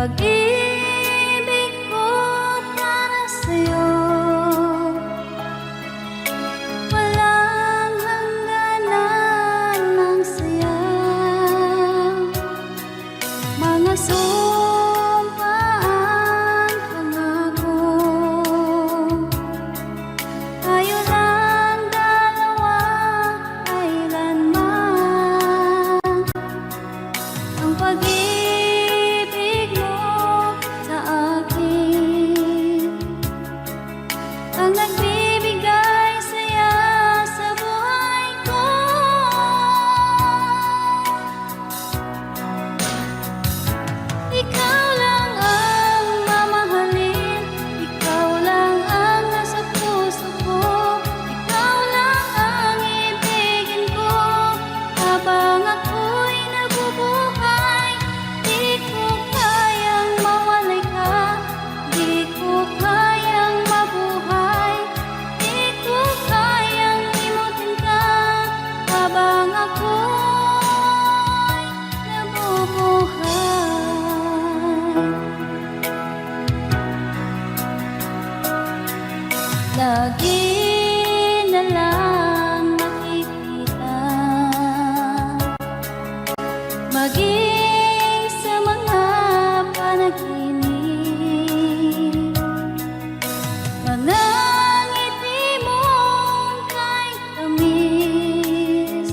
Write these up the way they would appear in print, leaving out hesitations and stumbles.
Pag-ibig ko para sa'yo, walang hangganan ng saya. Mga sumpaan, pangako, tayo lang dalawa kailanman. Ang pag-ibig mo sa akin ang nagbibigay saya sa buhay ko. Ikaw lang ang mamahalin, ikaw lang ang nasa puso ko, ikaw lang ang ibigin ko habang ako'y nabubuhay. Di ko kayang mawalay ka, di ko kayang mabuhay, di ko kayang limutin ka habang ako'y nabubuhay. Lagi na lang nakikita, maging sa mga panaginip, mga ngiti mong kahit tamis,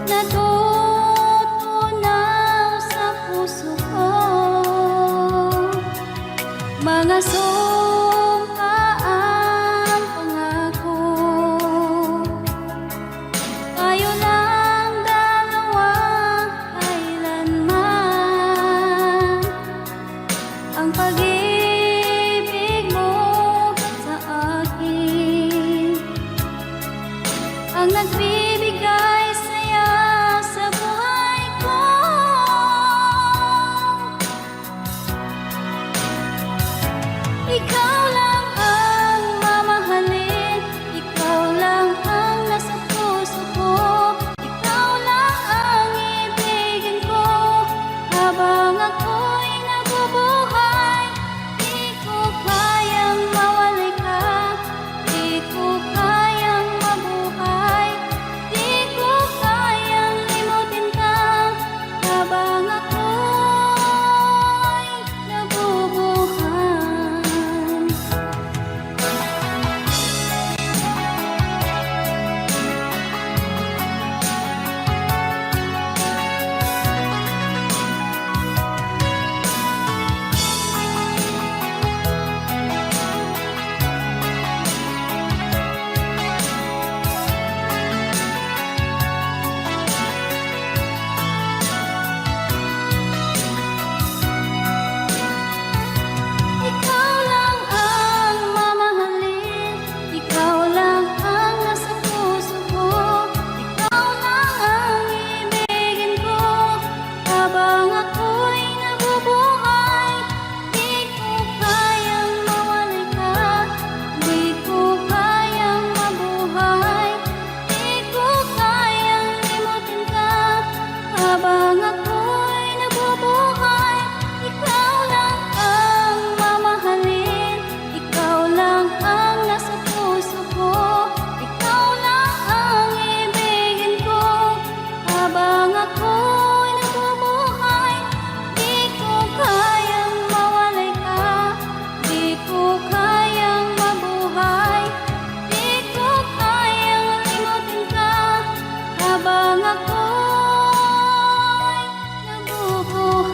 natutunaw sa puso ko. Mga sumpaan, pangako, tayo lang dalawa kailanman. Ang pag-ibig mo sa akin ang nagbibigay saya sa buhay ko. Ikaw lang ang mamahalin, ikaw lang ang nasa puso ko, ikaw lang ang ibigin ko habang ako'y nabubuhay. Di ko kayang mawalay ka, di ko kayang mabuhay, di ko kayang limutin ka habang ako'y nabubuhay. Ikaw lang ang mamahalin, ikaw lang ang nasa puso ko, ikaw lang ang ibigin ko habang ako'y nabubuhay. Di ko kayang mawalay ka, di ko kayang mabuhay, di ko kayang limutin ka habang ako'y nabubuhay. Ikaw lang ang mamahalin, ikaw lang ang nasa puso ko, ikaw lang ang ibigin ko habang ako'y nabubuhay. Di ko kayang mawalay ka, di ko kayang mabuhay, di ko kayang limutin ka habang ako'y nabubuhay.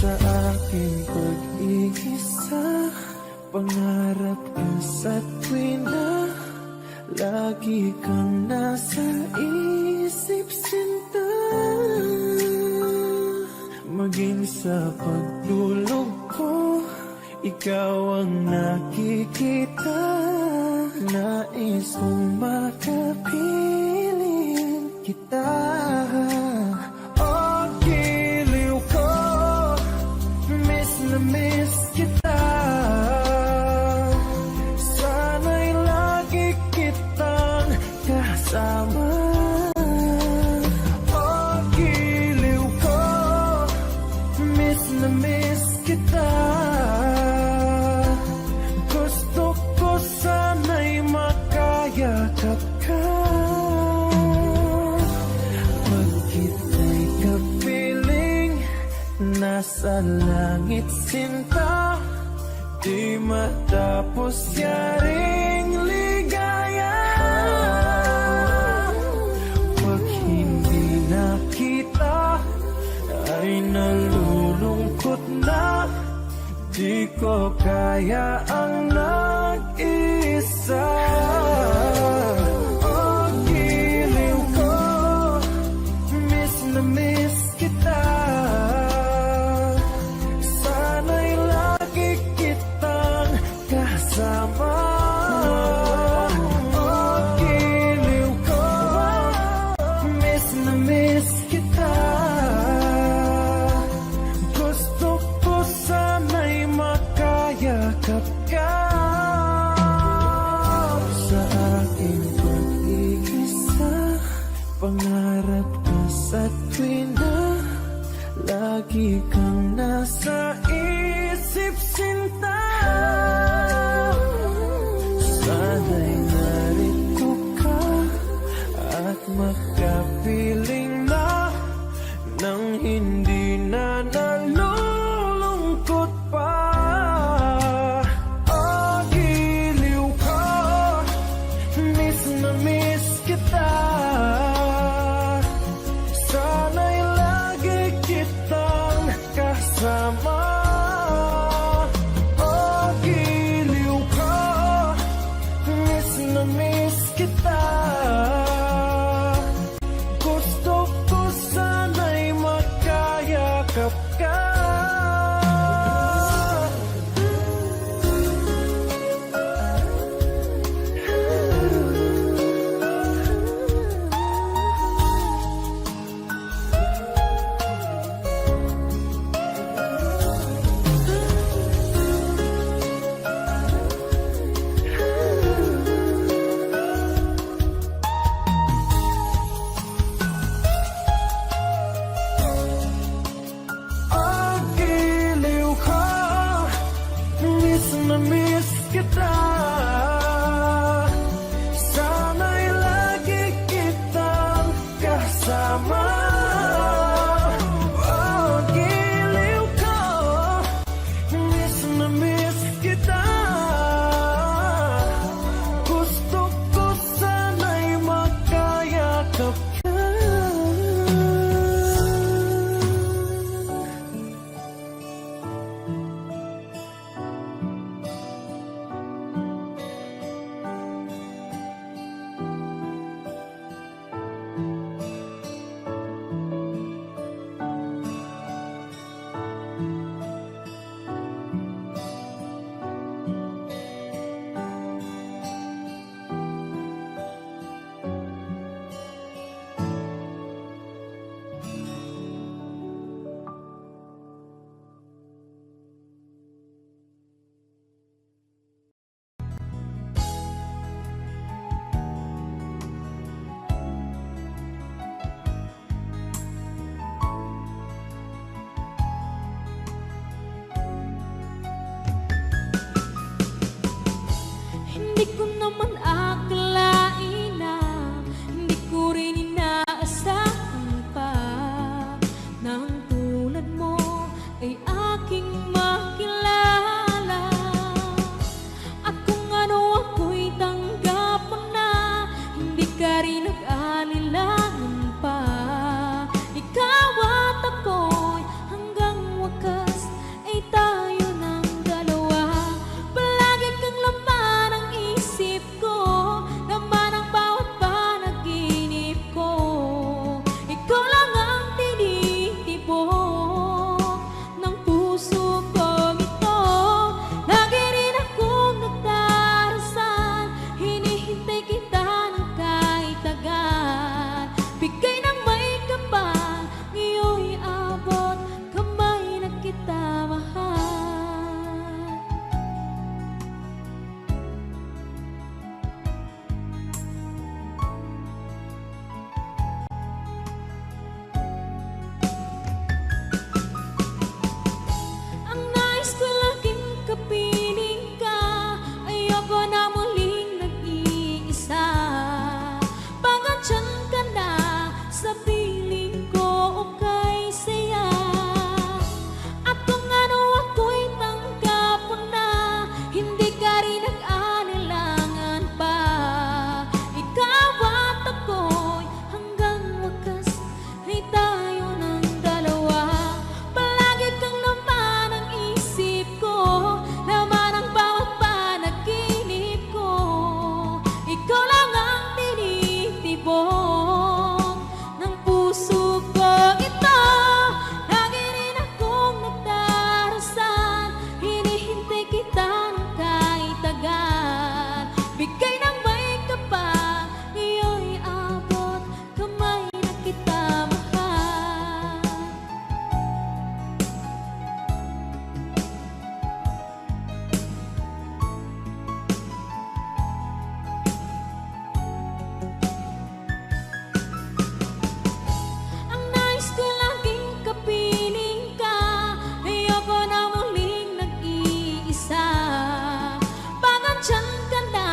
Sa aking pag-iisa, pangarap ka sa tuwina, lagi kang nasa isip, sinta. pagtulog ko, ikaw ang nakikita. Nais kong makapiling kita. Oh, giliw ko, miss na miss kita. Sana'y lagi kitang kasama. Oh, giliw ko, miss na miss kita. Gusto ko sana'y makayakap ka. Pag kita'y kapiling, nasa langit sinta. Di matapos yaring ligaya. Pag hindi nakita, ay nalulungkot na. Di ko kaya ang nag-isa. Oh, giliw ko, miss na miss kita. Sana'y lagi kitang kasama. Oh, giliw ko, miss na miss kita. Gusto ko sana'y makayakap ka. Sa aking pag-iisa, pangarap ka sa tuwina. Lagi kang nasa isip sinta. Sana'y narito ka at makapiling na nang hindi na nalulungkot pa. Oh, giliw ko, miss na miss kita. Sana'y lagi kitang kasama. Oh, giliw ko, miss na miss kita. Gusto ko sana'y makayakap ka. Oh, giliw ko, miss na miss kita. Sana'y lagi kitang kasama. Oh, giliw ko, miss na miss kita. Gusto ko sana'y makayakap ka. Hindi ko naman akalain na hindi ko rin inaasahan pa nang tulad mo ay aking makilala. At kung ano ako'y tanggap mo na, hindi ka rin nag-alilangan pa. Ikaw at ako'y hanggang wakas ay tayo ng dalawa. Palagi kang laman ng isip ko, laman ng bawat panaginip ko. Ikaw lang ang tinitibok ng sa piling ko okay saya. At kung ano ako'y tanggap mo na, hindi ka rin nag-anilangan pa. Ikaw at ako'y hanggang wakas ay tayo ng dalawa. Palagi kang laman ang isip ko, laman ang bawat panaginip ko. Ikaw lang ang tinitibok ng puso ko. Ito, lagi rin akong nagdarasal, hinihintay kita ng kahit agad. Bigay ng may kapal, iyo'y abot kamay na kita mahal. Ang nais ko laging kapiling ka, ayoko na muling nag-iisa. Pag andyan ka na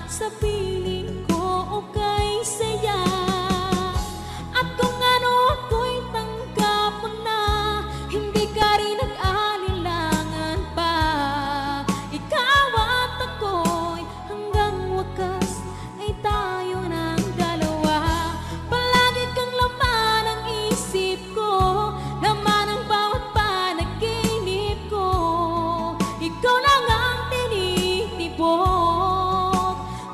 sa piling ko okay saya. At kung ano ako'y tanggap mo na, hindi ka rin nag-alilangan pa. Ikaw at ako'y hanggang wakas ay tayo ng dalawa. Palagi kang laman ang isip ko, laman ang bawat panaginip ko. Ikaw lang ang tinitibok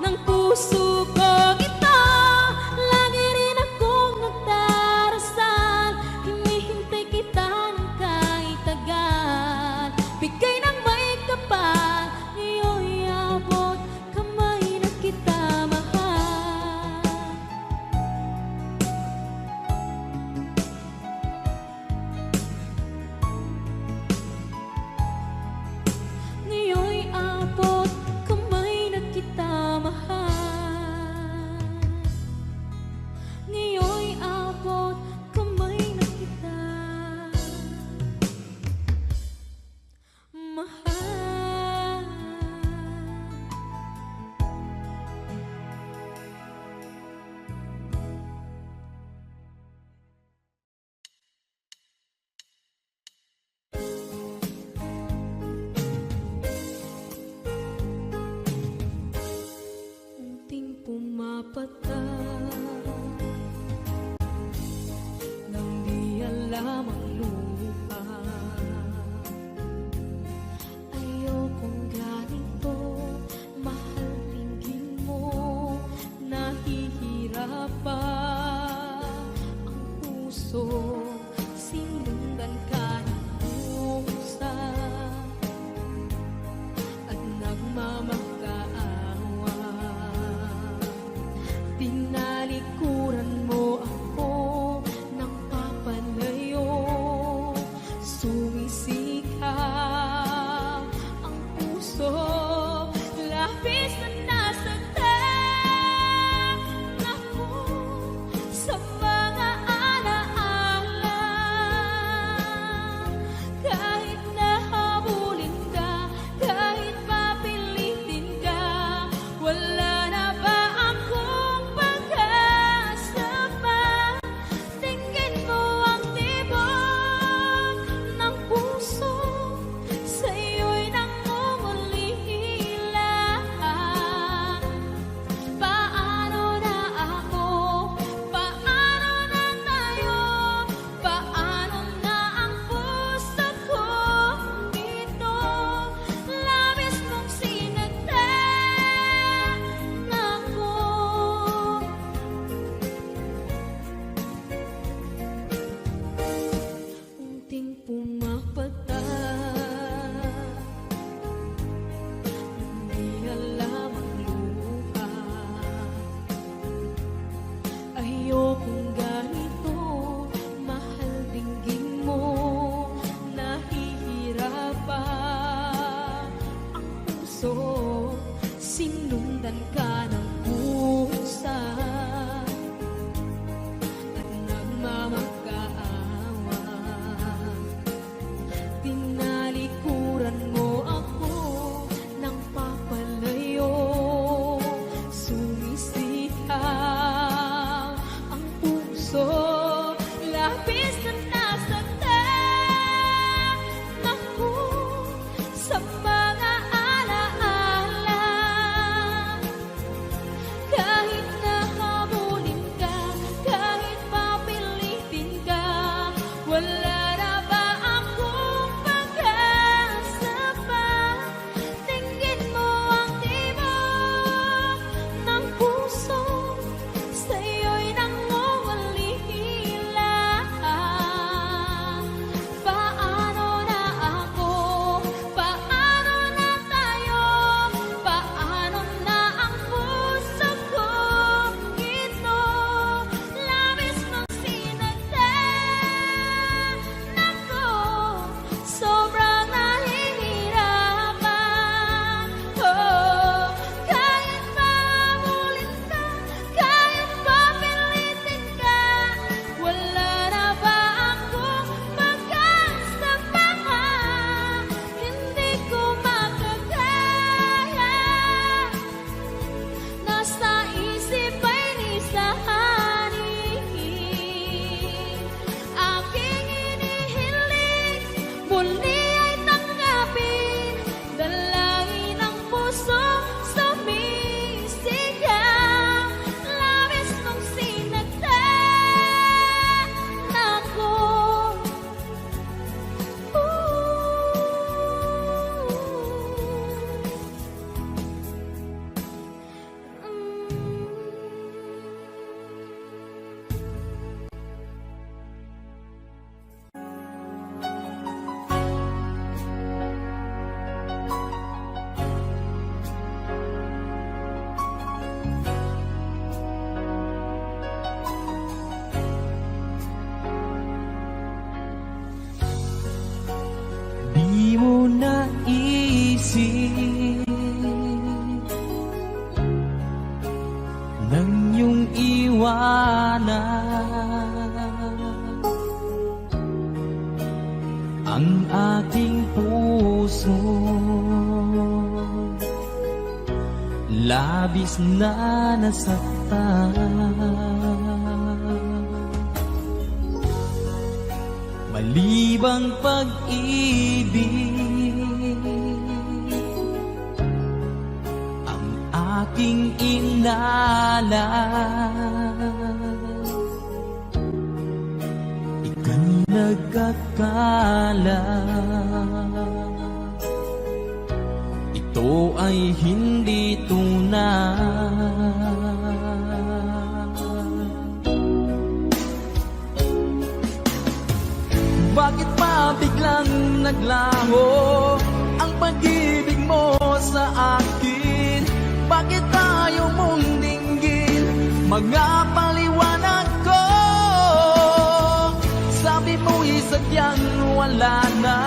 ng puso ko. Ito, lagi rin akong nagdarasal, hinihintay kita ng kahit agad. Bigay ng may kapal, iyo'y abot kamay na kita mahal. Ngayon'y abot kamay na kita mahal. Ngayon'y abot kamay na kita mahal. Unting pumapatak nang di alam ang lupa. Ayokong ganito, mahal, tingin mo, nahihirapan ang puso. Sinundan ka ng pusa at nagmamakaawa. Tinalikuran mo ako ng papalayo, sumisikap ang puso. Labis na nasaktan ako sa mga alaala. na ang aking puso, labis na nasaktan. Malibang pag-ibig ang aking inalay, ika'y nagkakala. Ito ay hindi tunay. Bakit pa biglang naglaho ang pag-ibig mo sa akin? Bakit tayo mong dinggin mga paliwanag ko? Sabi mo'y sadyang wala na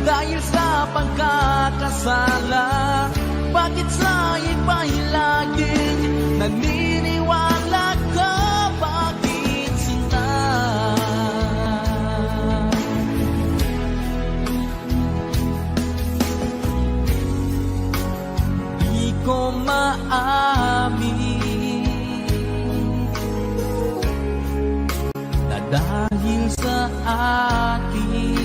dahil sa pagkakasala. Bakit sa iba'y laging naniniwala ka? Bakit sinta? Di ko maamin na dahil sa akin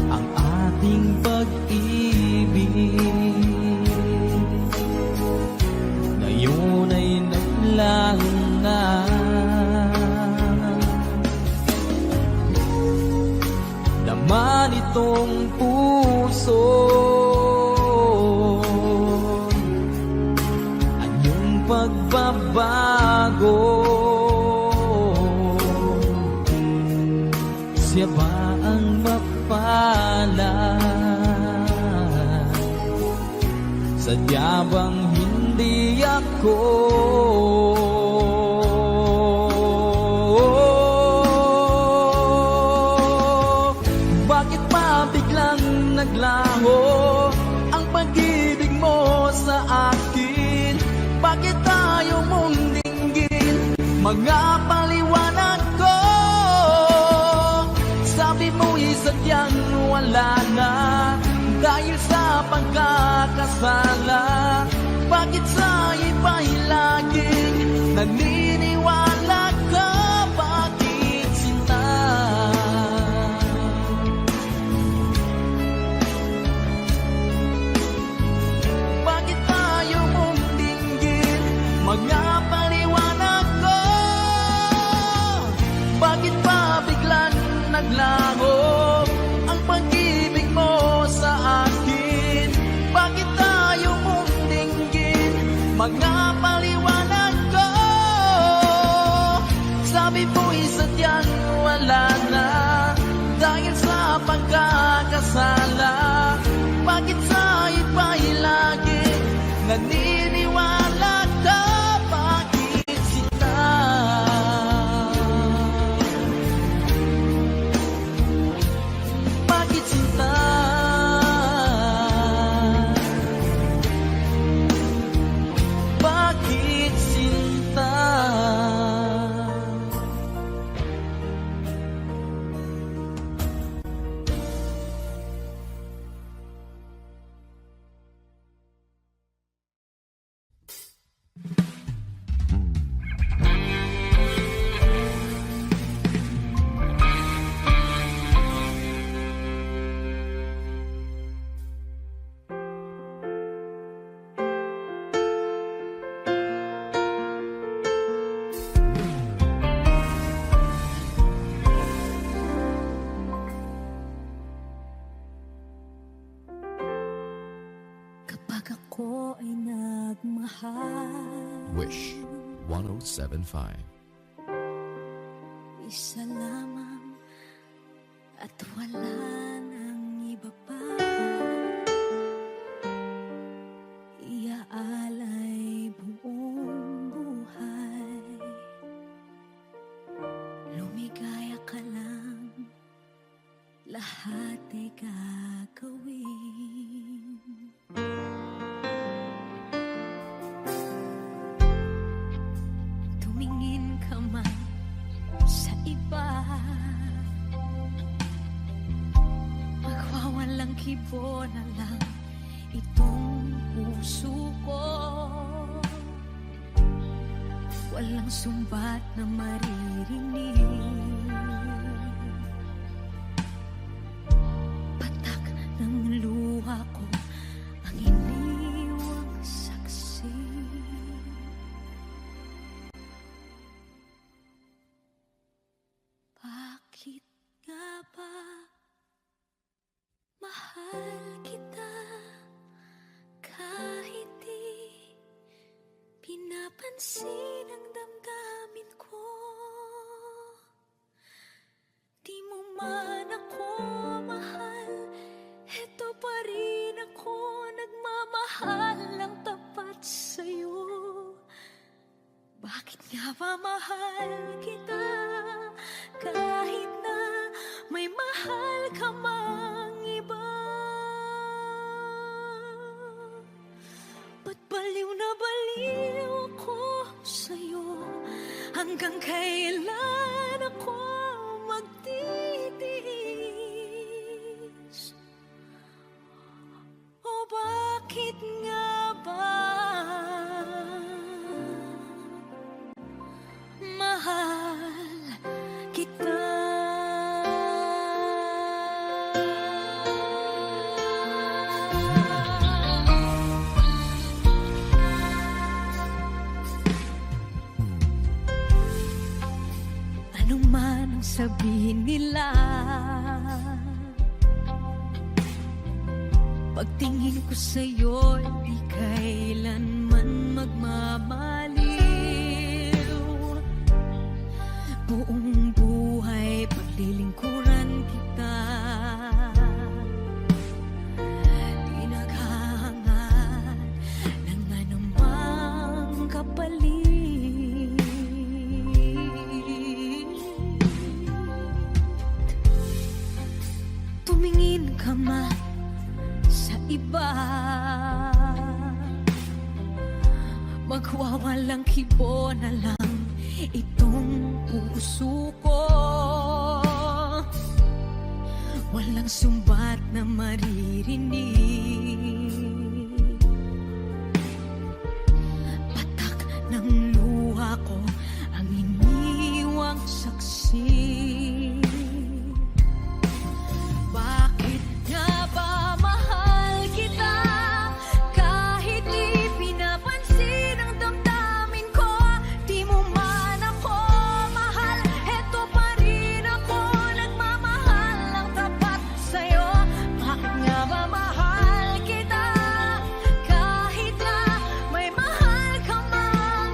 ang ating pag-ibig ngayon ay naglaho na. Laman itong puso anyong pagbabago. Siya ba ang mapalad? Sadya bang hindi ako? Bakit pa biglang naglaho ang pag-ibig mo sa akin? Bakit tayo mong dinggin mga paliwanag ko? Sabi mo'y sadyang wala na dahil sa pagkakasala. Bakit sa iba'y laging naniniwala ka? Bakit sinta? Bakit tayo mong dinggin mga paliwanag ko? Bakit pa biglang naglaho ang pag-ibig mo sa akin? Bakit tayo mong dinggin mga paliwanag ko? Sabi mo'y sadyang wala na dahil sa pagkakasala. Bakit sa iba'y lagi naniniwala ka? Bakit sinta? Bakit sinta? Bakit sinta? Kapag ako ay nagmahal, Wish 1075. isa lamang at wala nang iba pa. Iaalay buong buhay, lumigaya ka lang, lahat ay gagawin. kibo na lang itong puso ko. Walang sumbat na maririnig, patak ng luha ko ang iniwang saksi. Bakit nga ba mahal kita kahit di pinapansin ang damdamin ko? Di mo man ako mahal, eto pa rin ako nagmamahal ng tapat sa'yo. Bakit nga ba mahal kita kahit na may mahal ka mang iba? Ba't baliw na baliw ako sa'yo? Hanggang kailan ako magtitiis? O bakit nga ba mahal kita? Ano man ang sabihin nila, pagtingin ko sa'yo, di kailanman magmamaliw. Buong buhay paglilingkuran kita, di naghahangad ng anumang kapalit. Tumingin ka man sa iba, magwawalang kibo na lang itong puso ko. Walang sumbat na maririnig, patak ng luha ko ang iniwang saksi. Bakit nga ba mahal kita kahit di pinapansin ang damdamin ko? Di mo man ako mahal, eto pa rin ako nagmamahal ng tapat sa'yo. Bakit nga ba mahal kita kahit na may mahal ka mang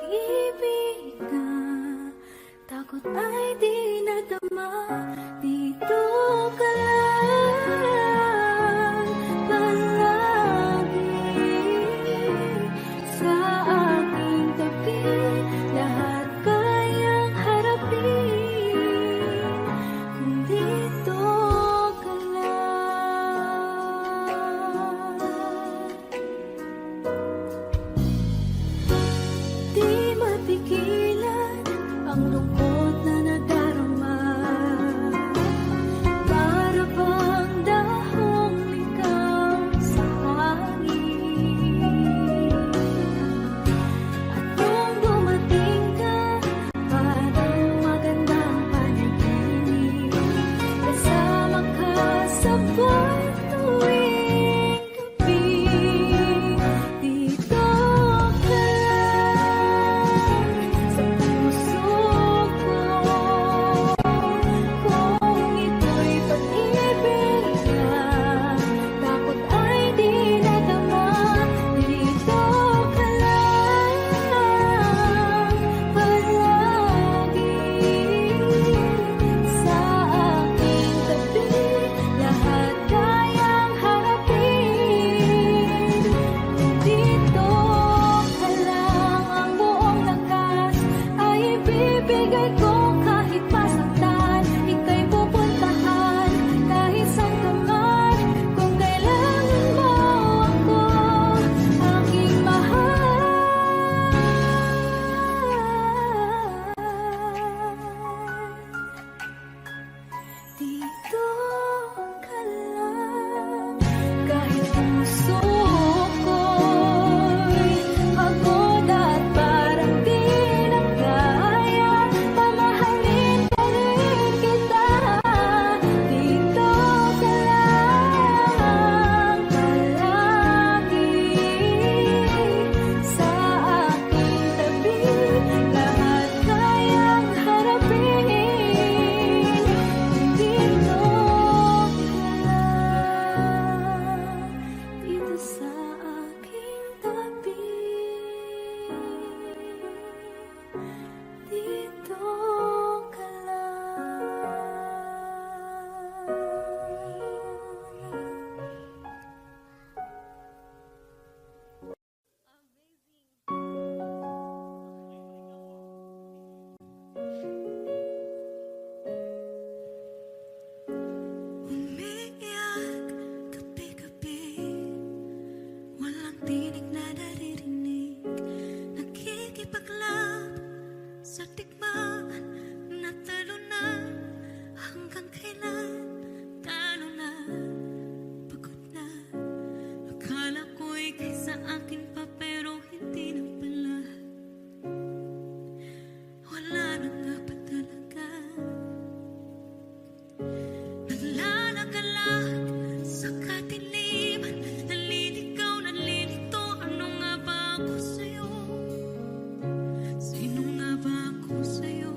pag-ibig na takot ay di nadama. Dito ka lang palagi sa aking tabi. Lahat kayang harapin kung dito ka lang. Di mapigilan ang lungkot na nadarama. Para bang dahong ligaw sa hangin. At nung dumating ka, parang magandang panaginip. Kasama ka sa buwan tuwing gabi. Dito ka lang sa puso ko. Kung ito'y pag-ibig na takot ay di nadama. Dito ka lang palagi sa aking tabi. Lahat kayang harapin kung dito ka lang. Ang buong lakas ay ibibigay ko kahit masaktan. Ika'y pupuntahan kahit saan ka man. Kung kailangan mo ako, aking mahal. Dito ka lang. Kahit puso ko'y pagod at parang di na kaya, pamahalin pa rin kita. Dito ka lang palagi sa aking tabi. Lahat kayang harapin kung dito ka lang. Dito sa aking tabi. Dito ka Umiiyak gabi-gabi, walang tinig na naririnig. Nakikipaglab sa digmaan na talo na. Hanggang kailan talo na, pagod na. Akala ko'y kaysa akin pa, pero hindi na pala. Wala na nga ba talaga? Naglalagalag sa kadiliman, naliligaw, nalilito. Ano nga ba ako sa'yo? Sino nga ba ako sa'yo?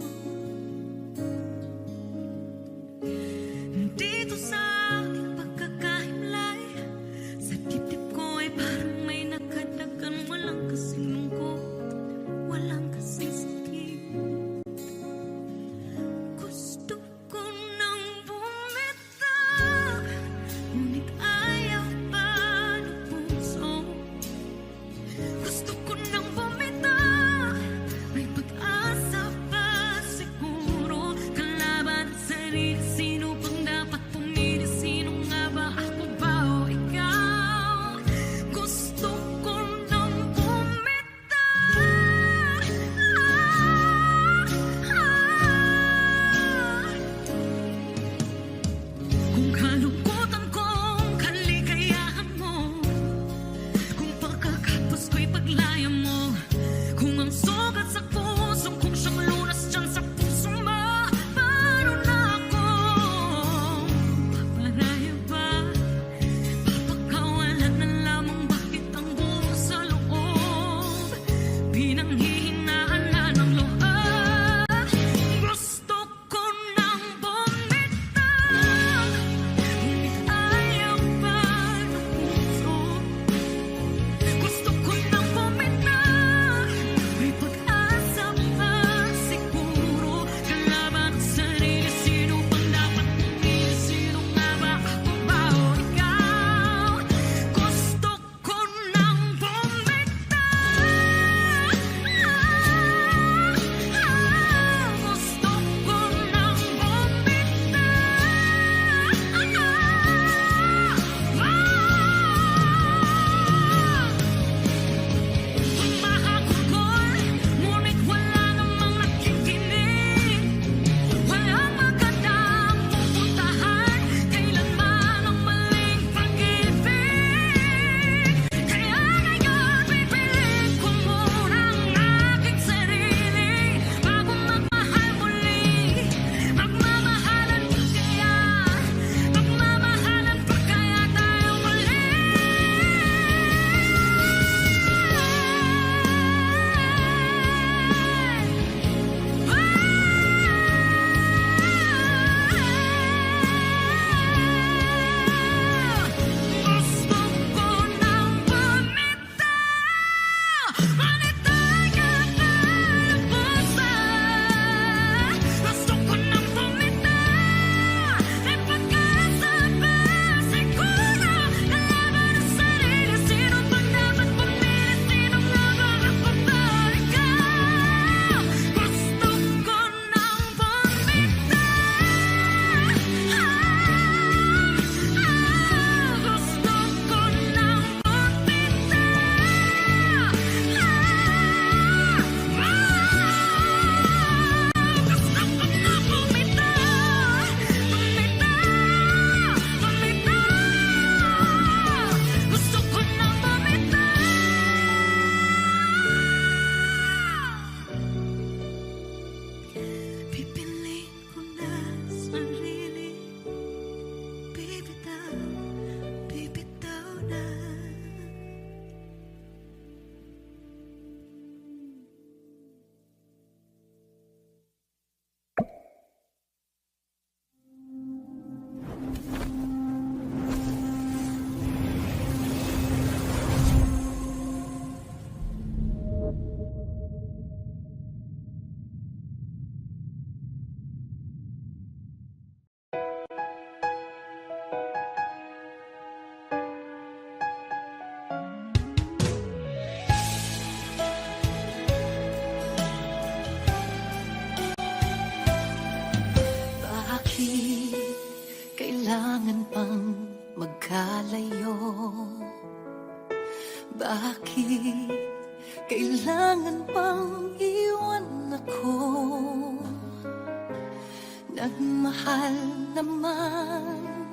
nagmamahal naman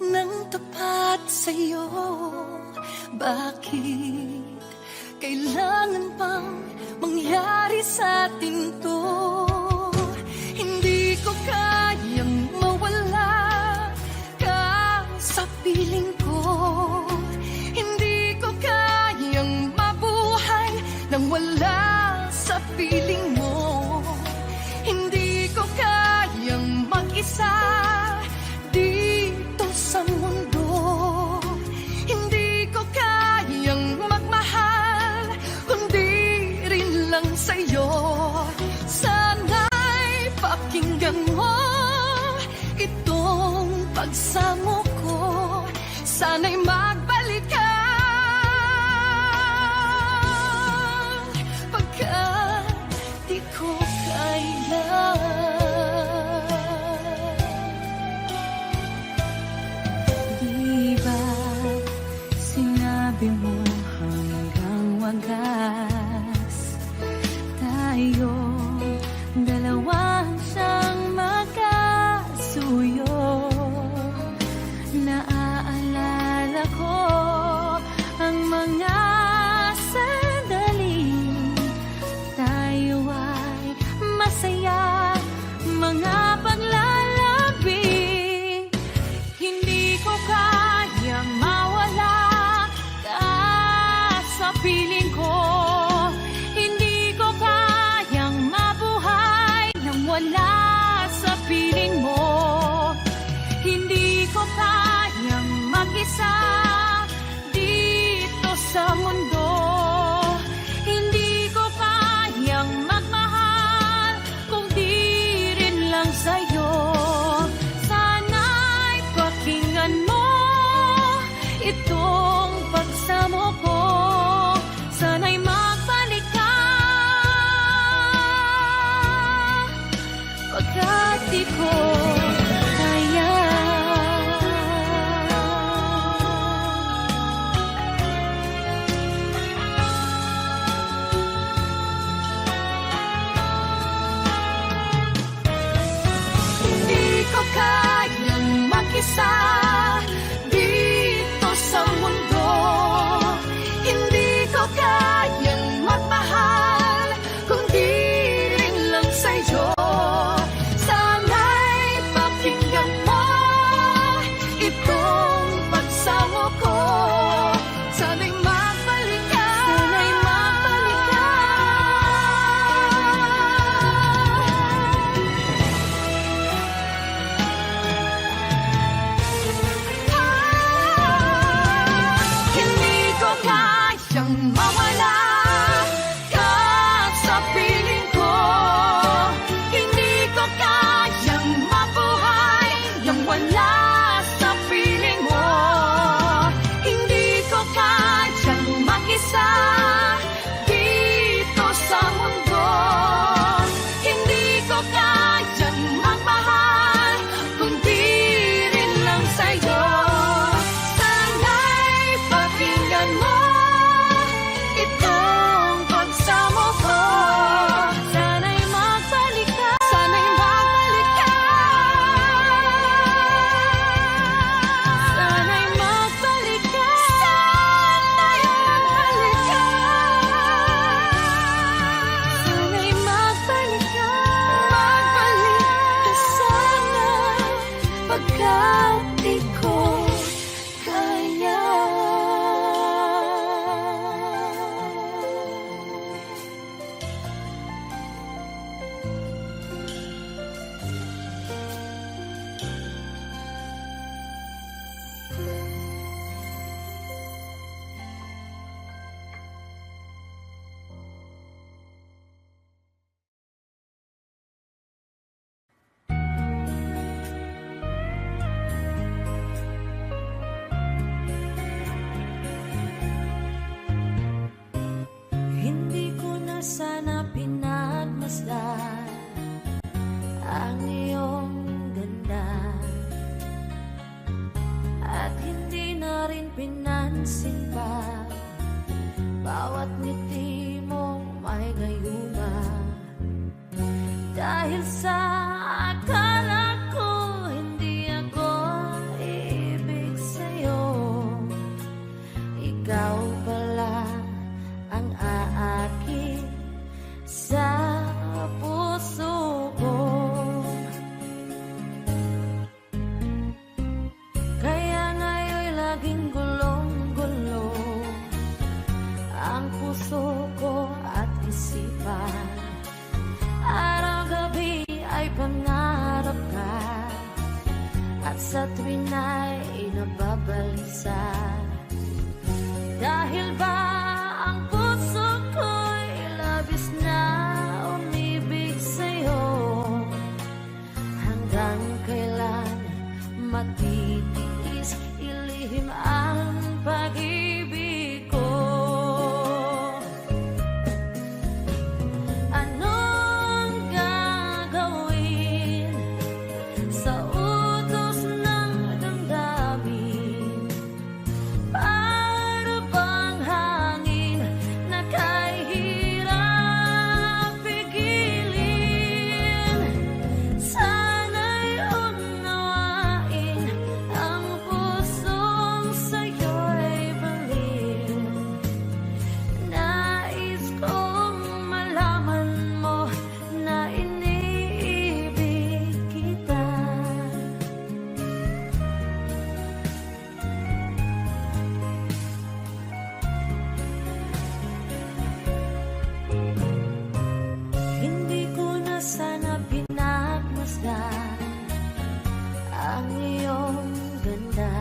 ng tapat sa'yo. Bakit kailangan pang mangyari sa atin to? Hindi ko kayang mawala ka sa piling ko. Hindi ko kayang mabuhay nang wala sa piling mo. Hindi ko kayang mag-isa dito sa mundo. Hindi ko kayang magmahal kundi rin lang sa'yo. Sana'y pakinggan mo itong pagsamo ko. Sana'y magbalik ka pagkat di ko kaya. Di ba sinabi mo hanggang wagas tayo dalawang siyang magkasuyo? Naaalala ko ang mga sandali tayo ay masaya, mga paglalambing. Hindi ko kayang mawala ka sa piling ko. Hindi ko kayang mabuhay nang wala sa piling mo. Hindi ko kayang mag-isa dito sa mundo. Hindi ko kayang magmahal kung di rin lang sa'yo. Sana'y pakinggan mo itong pagsamo ko. Sana'y magbalik ka pagkat di ko kaya. Hindi ko kayang mag-isa dito sa mundo. Hindi ko kayang magmahal kung di rin lang sa'yo. Sana'y pakinggan mo itong pagsamo ko. Sana'y magbalik ka. Sana'y magbalik ka. Hindi ko kayang mawala ka sa piling ko. Hindi ko kayang mabuhay nang wala sa piling mo. Hindi ko kayang mag-isa dito sa mundo. Hindi ko kayang magmahal kundi rin lang sa'yo. Sana'y pakinggan mo itong pagsamo ko. Sana'y magbalik ka. Sana'y magbalik ka. Sana'y magbalik ka. Sana'y magbalik ka. Sana'y magbalik ka. Magbalik ka sana pagkat di ko kaya. Hindi ko na sana pinagmasdan ang iyong ganda, at hindi na rin pinansin pa bawat ngiti mong may gayuma. Dahil sa akala ko at sa tuwin ay nababalisa. Dahil ba ang puso ko'y labis na umibig sa'yo? Hanggang kailan matitiis ilihim ang pag-ibig ko? Anong gagawin sa utos ng damdamin? Para bang hangin na kahirap pigilin? Sana'y unawain ang pusong sa'yo'y baliw. Nais kong malaman mo na iniibig kita. Hindi ko na sana pinagmasdan ang iyong ganda,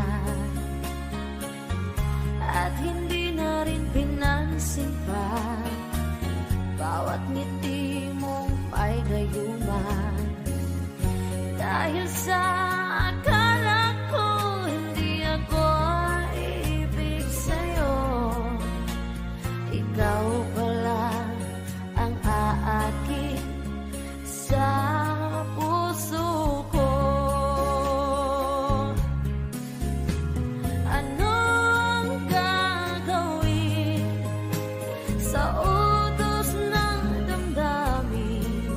at hindi na rin pinansin pa bawat ngiti mong may gayuman. Dahil sa akala ko hindi ako iibig sa'yo, ikaw pala ang aakin sa puso ko. Anong gagawin sa utos ng damdamin?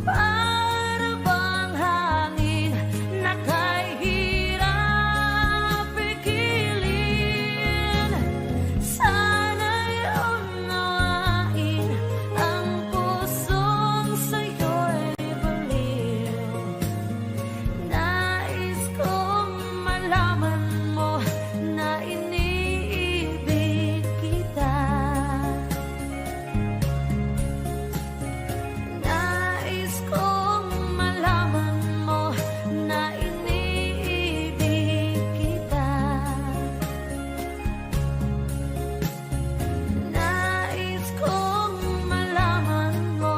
Para bang hangin na kahirap pigilin? Sana'y unawain ang pusong sa'yo'y baliw. Nais kong malaman mo na iniibig kita. Nais kong malaman mo na iniibig kita. Nais kong malaman mo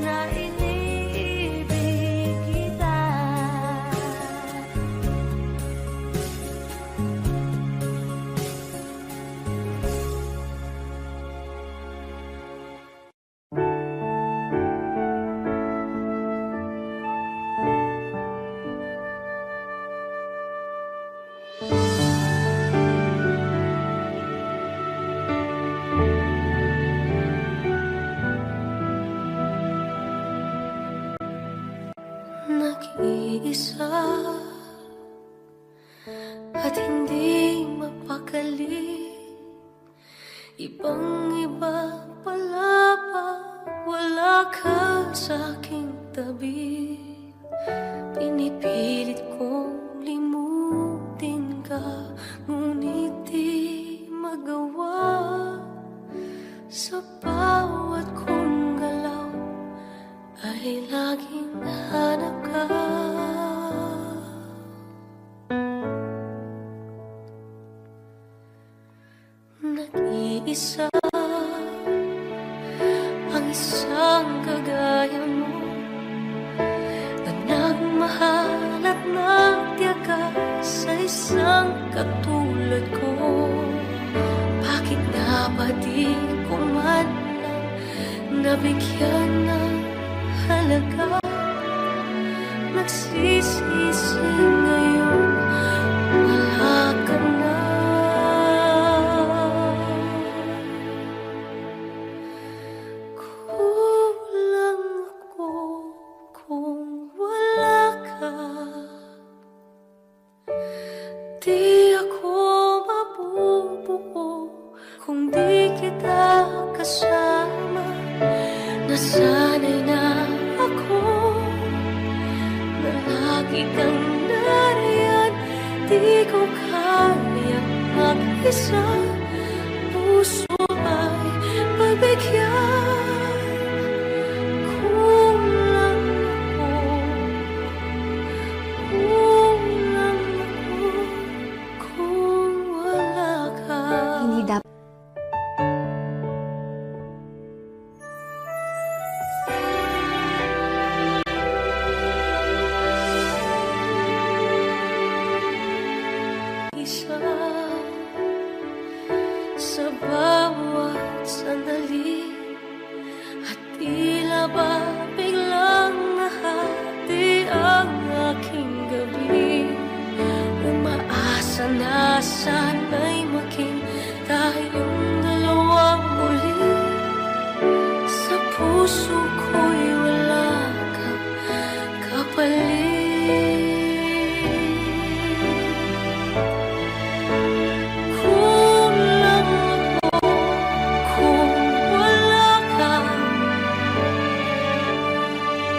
na iniibig kita. Nag-iisa at hindi mapakali, ibang-iba pala pag wala ka sa aking tabi. Pinipilit kong limutin ka, ngunit di magawa. Sa bawat kong galaw ay laging hanap ka. Nag-iisa ang isang kagaya mo, na nagmahal at nagtiyaga sa isang katulad ko. Bakit na ba di ko man lang nabigyan ng halaga? Nagsisisi ngayon, wala ka na. Kulang ako kung wala ka. Di ako mabubuo kung di kita kasama. Nasanay na ako na lagi kang nariyan. Di ko kaya mag-isa, puso ay pagbigyan. Kulang ako, kulang sana'y maging tayong dalawang muli. Sa puso ko'y wala kang kapalit. Kulang ako kung wala ka.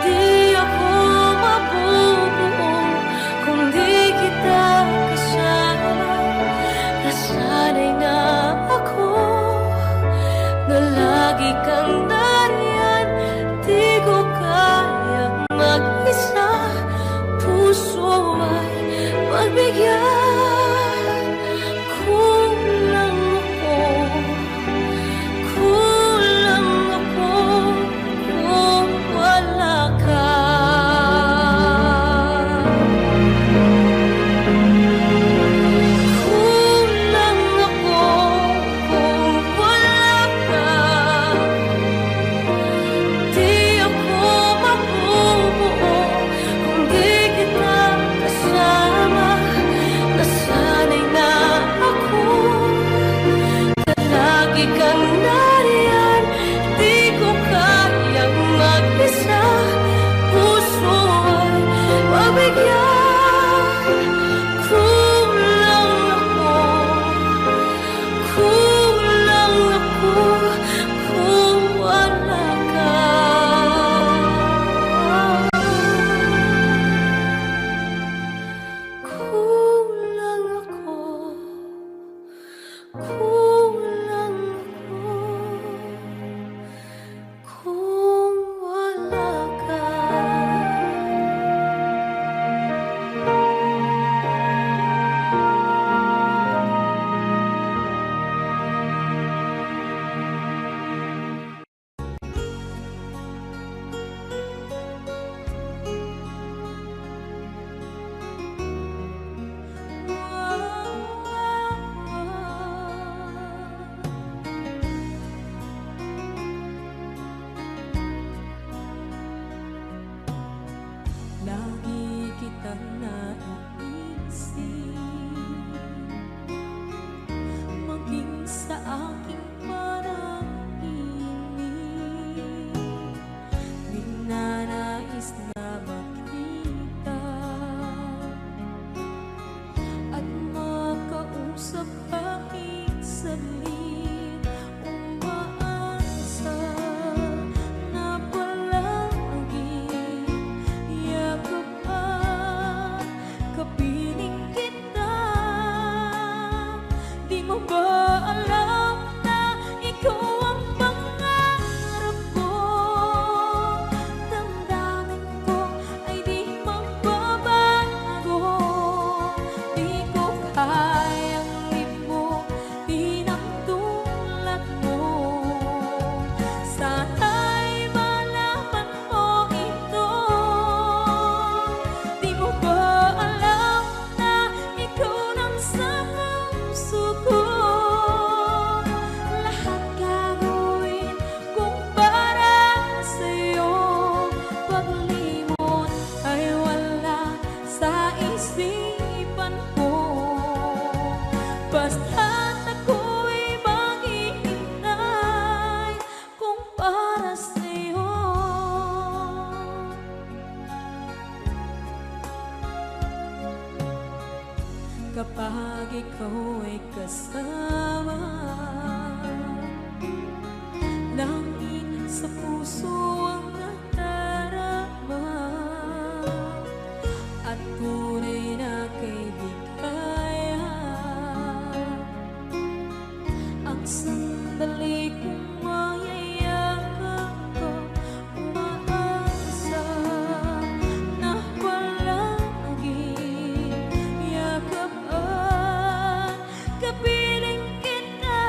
Di ako mabubuo kung di kita kasama. Nasanay na ako na lagi kang nariyan. Di ko kayang mag-isa. Puso ay pagbigyan. Kulang ako kung wala ka. Kulang ako kung wala ka. Di ako mabubuo kung di kita kasama. Nasanay na ako na lagi kang nariyan. Di ko kayang mag-isa. Puso ay pagbigyan. Kulang ako kung wala ka. Kulang ako kung wala ka. Lagi kitang naiisip, maging sa aking parang inip. Ninanais na makita at makausap kahit saglit. Umaasa na palagi yakap at kapiling kita. Di mo ba alam na ikaw ang pangarap ko? Damdamin ko ay di magbabago. Di ko kayang limutin ang tulad mo. Sana'y malaman mo ito. Di mo ba alam na ikaw nang sa puso ko? Lahat gagawin kung para sa'yo. Paglimot ay wala sa isipan ko. Basta't ako'y maghihintay kung para sa'yo. Kapag ikaw ay kasama, langit sa puso ang nadarama. At tunay na kaibigan ang sandali kong mayayakap ko. Umaasa na palagi yakap at kapiling kita.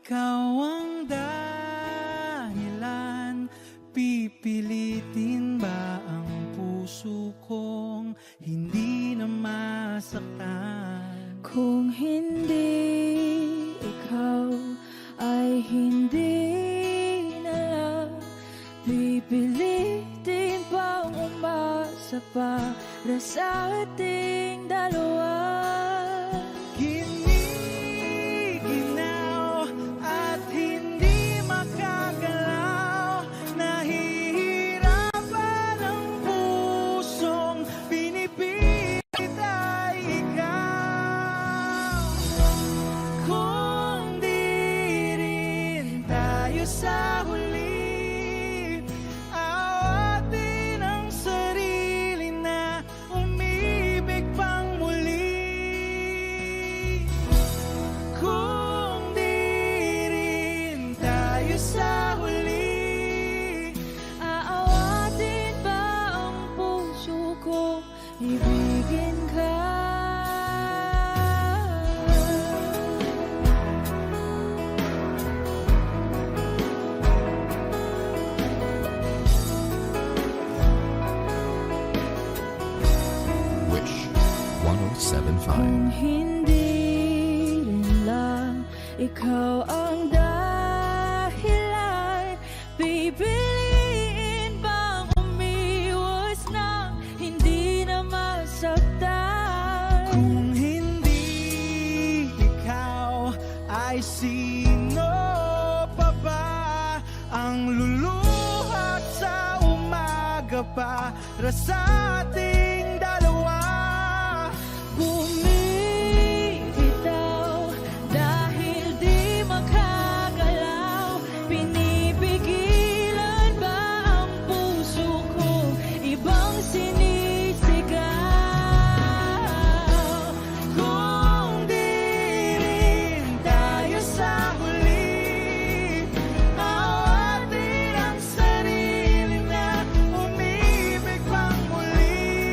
ikaw ang dahilan. Pipilitin ba ang puso kong hindi na masaktan? Kung hindi ikaw ay hindi na lang, pipilitin bang umasa para sa ating dalawa? Giniginaw at hindi makagalaw, nahihirapan ang pusong pinipilit ay ikaw. Kung di rin tayo sa huli, awatin ang sarili na umibig pang muli. Kung di rin tayo sa huli, Aawatin ba ang puso ko, ibigin ka? Wish 1075. Kung hindi rin lang ikaw ang dahilan, pipiliin bang umiwas ng hindi na masaktan? kung hindi ikaw ay sino pa ba ang luluhat sa umaga para sa ating dalawa? Bumibitaw dahil di makagalaw, pinipigilan ba ang puso ko, ibang sinisigaw? Kung di rin tayo sa huli, awatin ang sarili na umibig pang muli.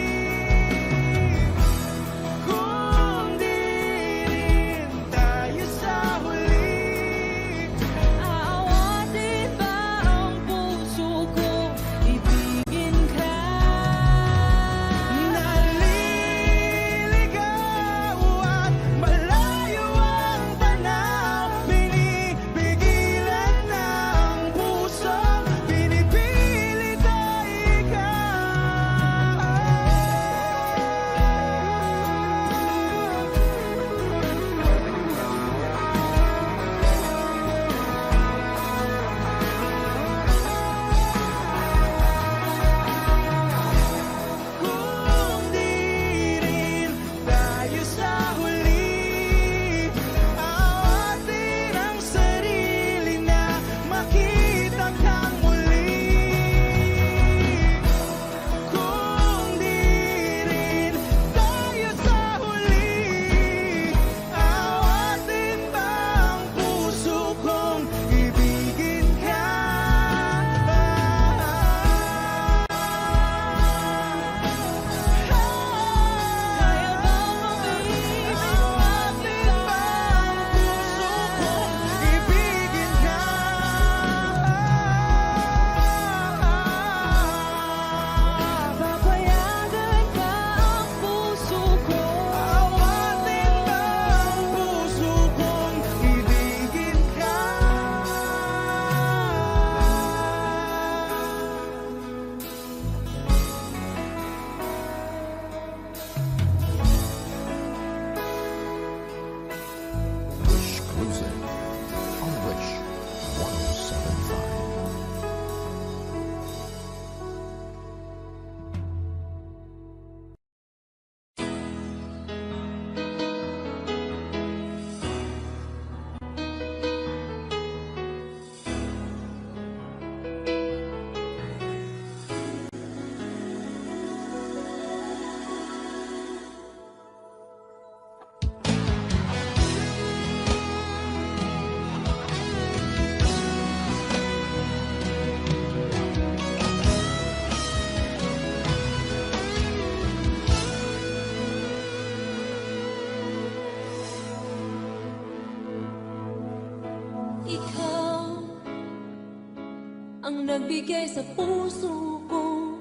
ang nagbigay sa puso ko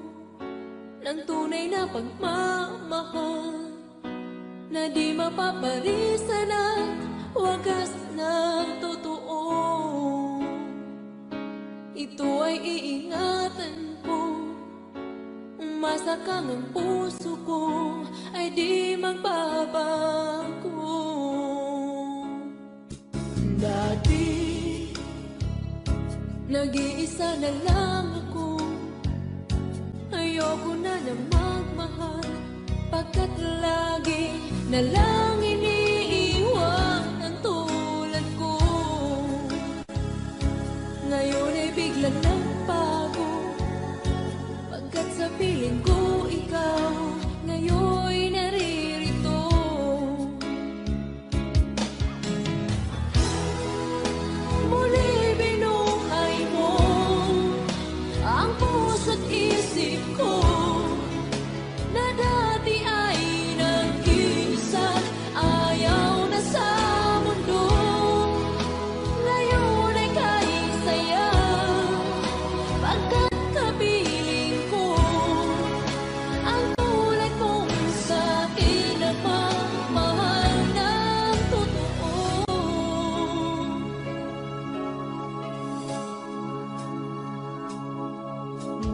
ng tunay na pagmamahal na di mapaparisan at wagas na totoo. Ito ay iingatan ko, umasa kang ang puso ko ay di magbabago. Dati, nag-iisa na lang ako, ayoko na na magmahal, pagkat lagi na lang iniiwan ang tulad ko. Ngayon ay biglang nagbago, pagkat sa piling ko ikaw ngayon naririto. Muli binuhay mo ang puso't isip ko na dati ay nag-iisa't ayaw na sa mundo. Ngayon ay kahit saya, pagkat kapiling ko ang tulad mong sa'kin na pagmahal ng totoo.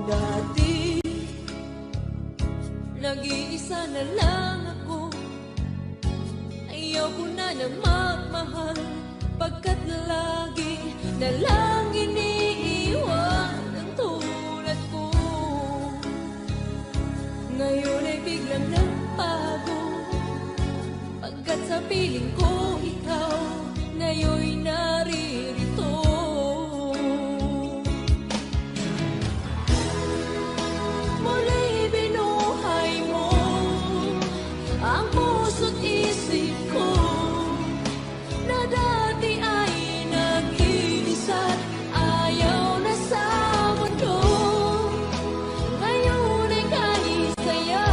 Dati, nag-iisa na lang ako, ayaw ko na na magmahal, pagkat lagi na lang iniiwan ang tulad ko. Ngayon ay biglang nagbago, pagkat sa piling ko ikaw ngayon naririto. Muli binuhay mo ang puso't isip ko na dati ay nag-iisa't ayaw na sa mundo. Ngayon ay kahit saya,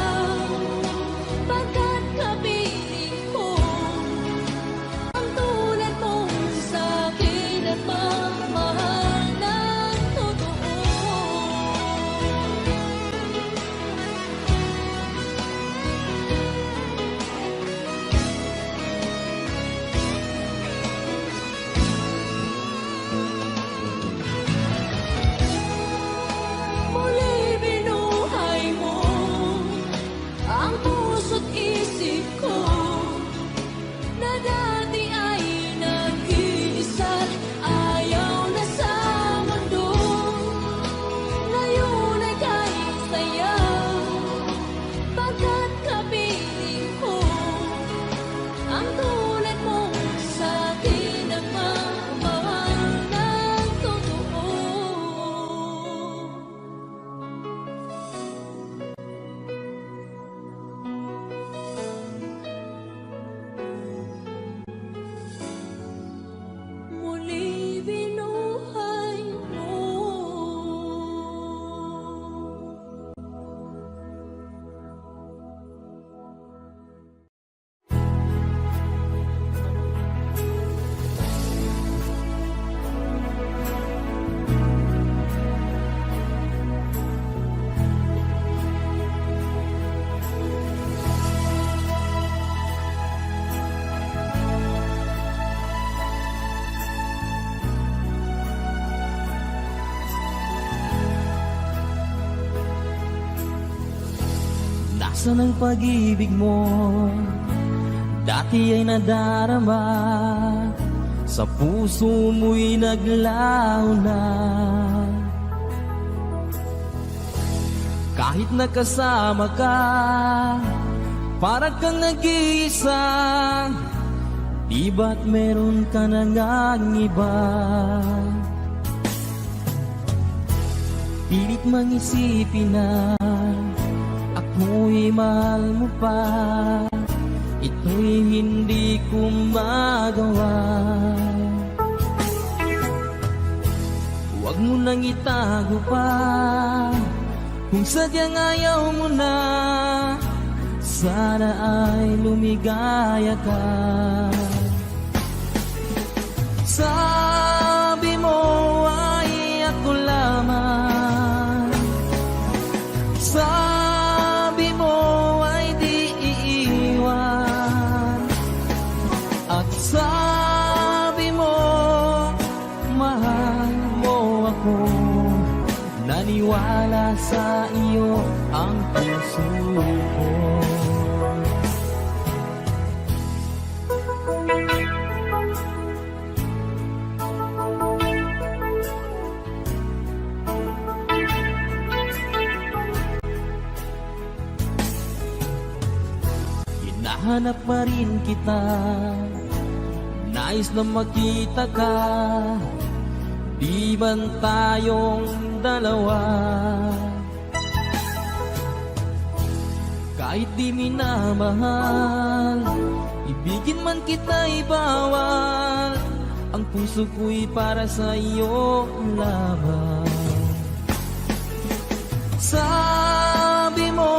pagkat kapiling ko ang tulad mong sa'kin at magmahal ng totoo. Muli binuhay mo ang puso't isip ko na dati ay nag-iisa't ayaw na sa mundo. Ngayon ay kahit saya, pagkat kapiling ko ang tulad mong sa'kin ang magmahal ng totoo. Muli binuhay mo. Nasaan ang pag-ibig mo? Dati ay nadarama, sa puso mo'y naglaho na. Kahit nakasama ka, para kang nag-iisa, di ba't meron ka na ngang iba? Pilit mang isipin na ako'y mahal mo pa, ito'y hindi ko magawa. Huwag mo nang itago pa, kung sadyang ayaw mo na, sana ay lumigaya ka. Sabi mo ay ako lamang naniwala sa iyo ang puso ko. Hinahanap pa rin kita, nais na makita ka, di ban tayong dalawa? Kahit di minamahal, ibigin man kita'y bawal, ang puso ko'y para sa iyo lamang. Sabi mo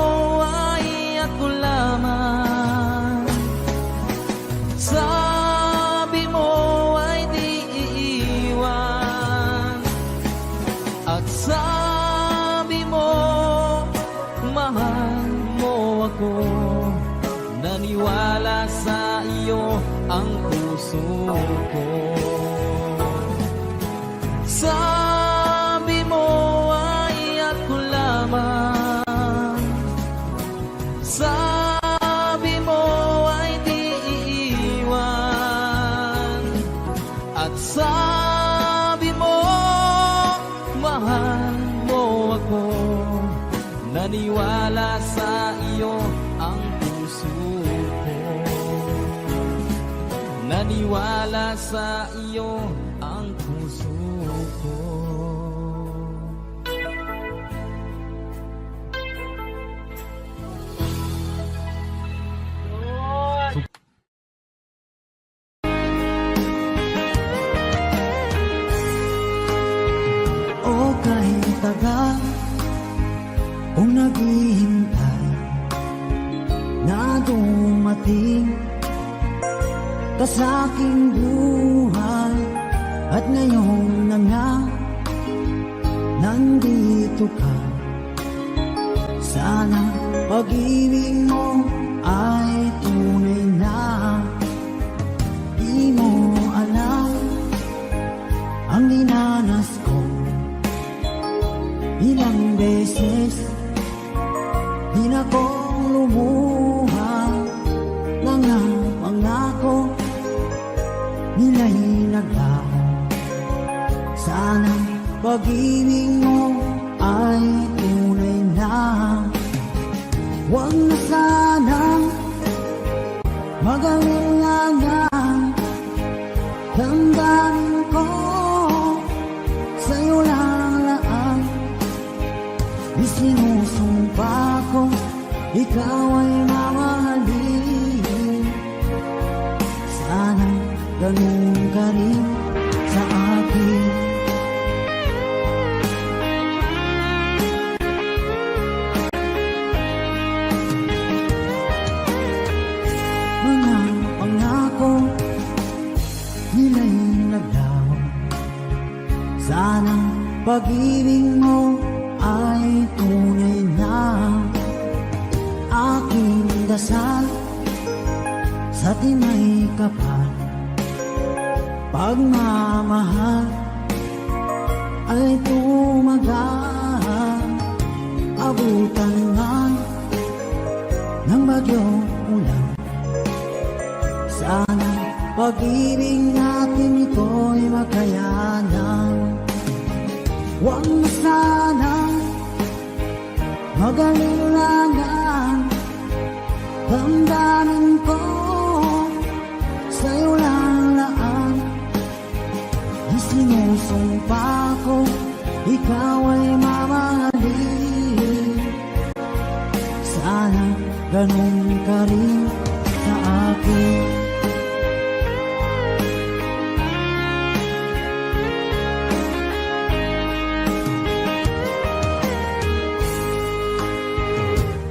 ay ako lamang, sabi mo ay di iiwan, at sabi mo mahal mo ako, naniwala sa iyo ang puso ko. Sabi mo ay ako lamang, sabi mo ay di iiwan, at sabi mo mahal mo ako, naniwala sa iyo ang puso ko, naniwala sa iyo ang puso ko. O kahit tagal kung naghihintay na dumating ka sa aking buhay, at ngayon na nga nandito ka. Sana pag-ibig mo ay tunay na. Di mo alam ang dinanas ko, ilang beses di na ko lumuha, mga pangako nila'y naglaho. Sana pag-ibig mo ay tunay na. Huwag na sanang mag-alinlangan, damdamin ko sa'yo lalaan. Isinusumpa ko ikaw ay mamahalin. Sana ganun ka rin sa akin. Mga pangako nila'y naglaho. Sana pag-ibig mo ay tunay na. Aking dasal sa tinay kapal, pagmamahal ay tumagal. Abutan man ng bagyong ulan, sana pag-ibig natin ito'y makayanan. Huwag na sana mag-alinlangan, damdamin ko sa'yo lalaan. Isinusumpa ko ikaw ay mamahalin. Sana ganun ka rin sa akin.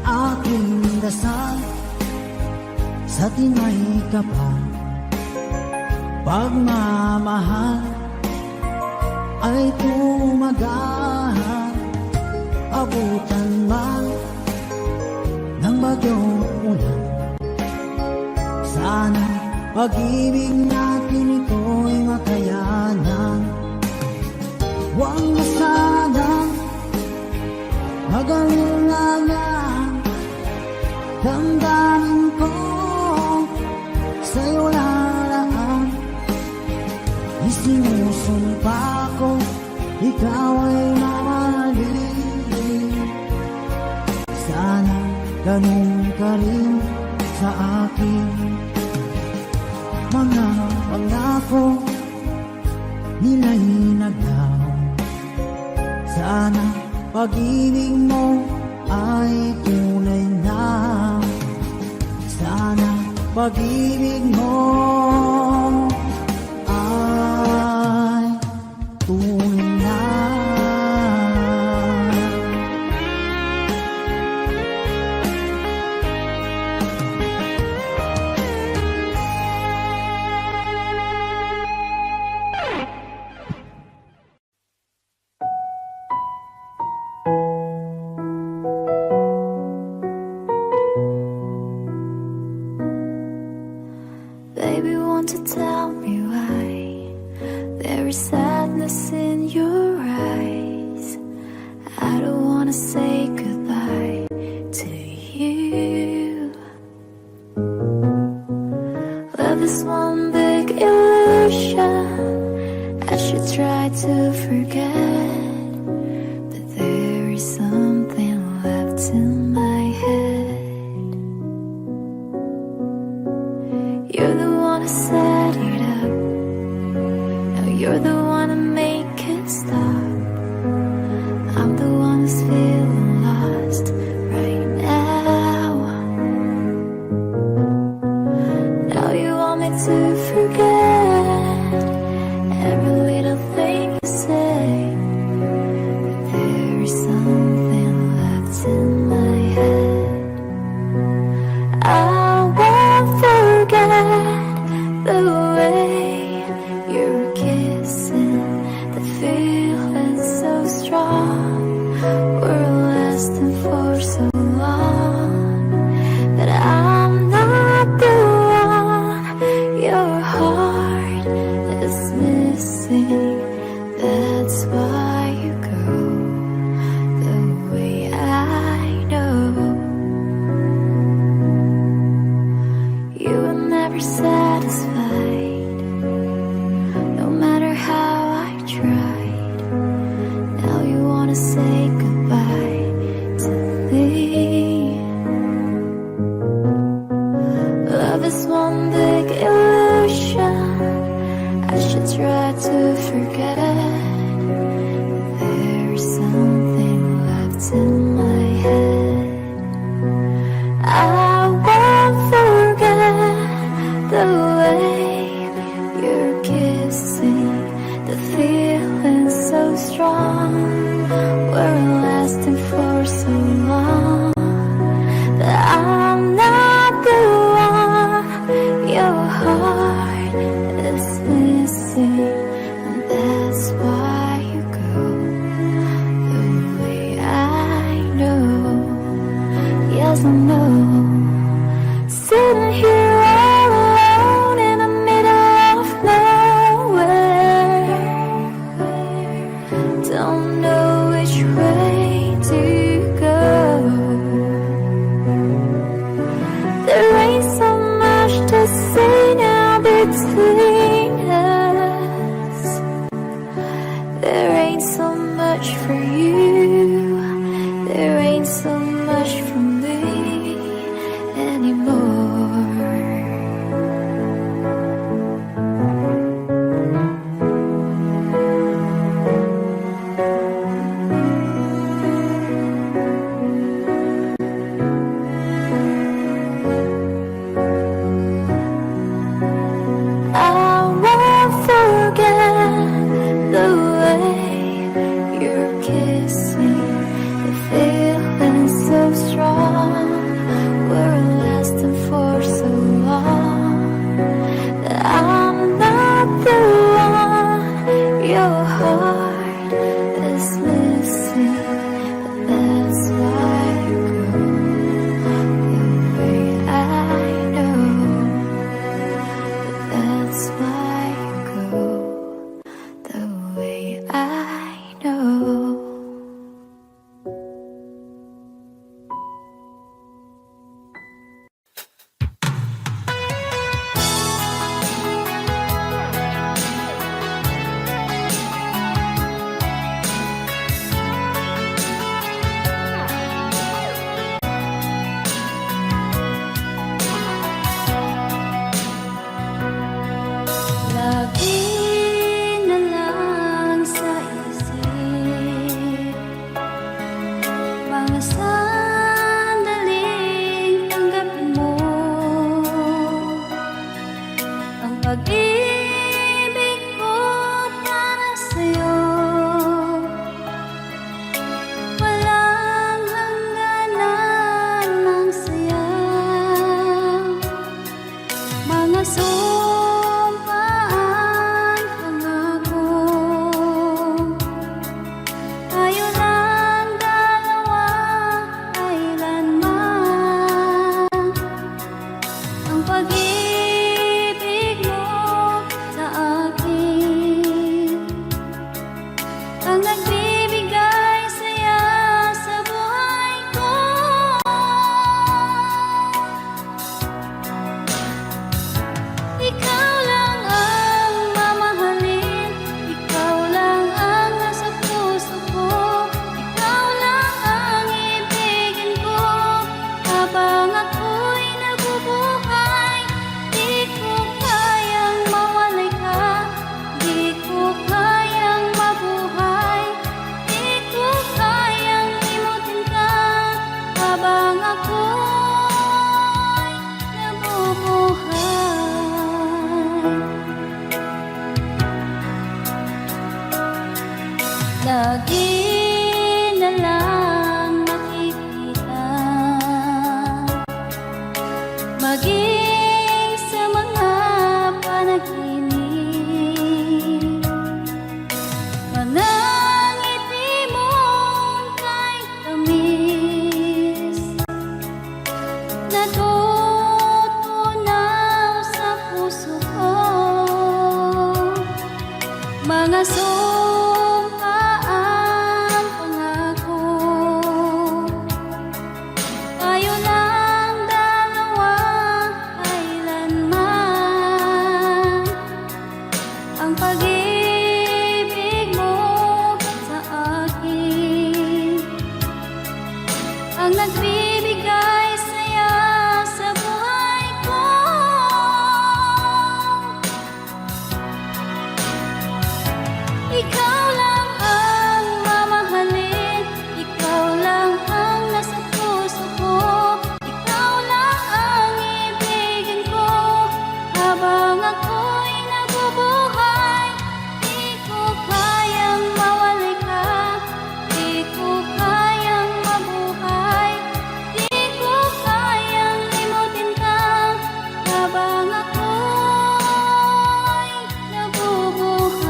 Aking dasal sa tinay kapal, pagmamahal ay tumagal. Abutan man ng bagyong ulan, sana pag-ibig natin ito'y makayanan. Huwag na sana ganun ka rin sa akin. Mga pangako nila'y naglaho. Sana pag-ibig mo ay tunay na. Sana pag-ibig mo ay tunay na. Baby, won't you tell me why there is sadness in your eyes? I don't wanna say goodbye to you. Love is one big illusion. I should try to forget, but there is something left in my head. You're the one who set it up. Now you're the one to make it stop. I'm the one who's feeling lost right now. Now you want me to forget every little thing you say, but there is something left in my head. I won't forget the way you're kissing, the feeling so strong. We're lasting for so long, but I'm not the one your heart is missing. That's why you go the way I know. You were never satisfied, no matter how I tried. Now you wanna say goodbye to me. Love is one big illusion. I should try to forget, but there's something left in my head. I won't forget the way you're kissing, the feeling so strong. We're lasting for so long, but I'm not the one your heart is missing, and that's why you go the way I ang nagbibigay saya sa buhay ko. Ikaw lang ang mamahalin, ikaw lang ang nasa puso ko, ikaw lang ang ibigin ko habang ako'y nabubuhay. Di ko kayang mawalay ka, di ko kayang mabuhay, di ko kayang limutin ka habang ako'y nabubuhay.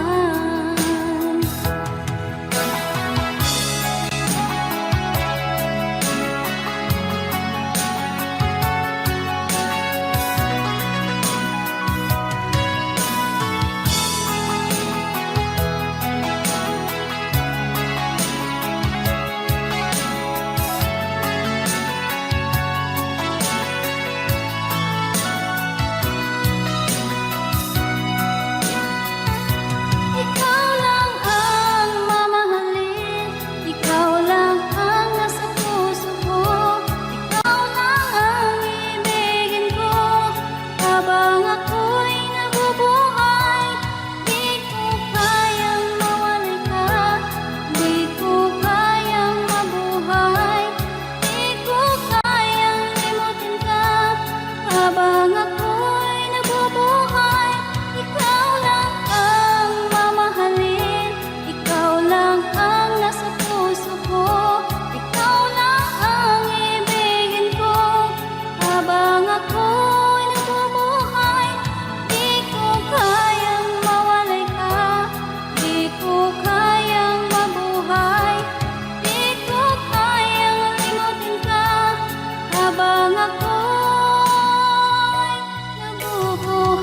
Ikaw lang ang mamahalin, ikaw lang ang nasa puso ko, ikaw lang ang ibigin ko habang ako'y nabubuhay. Di ko kayang mawalay ka, di ko kayang mabuhay, di ko kayang limutin ka habang ako'y nabubuhay. Ikaw lang ang mamahalin, ikaw lang ang nasa puso ko, ikaw lang ang ibigin ko habang ako'y nabubuhay. Di ko kayang mawalay ka, di ko kayang mabuhay, di ko kayang limutin ka habang ako'y nabubuhay.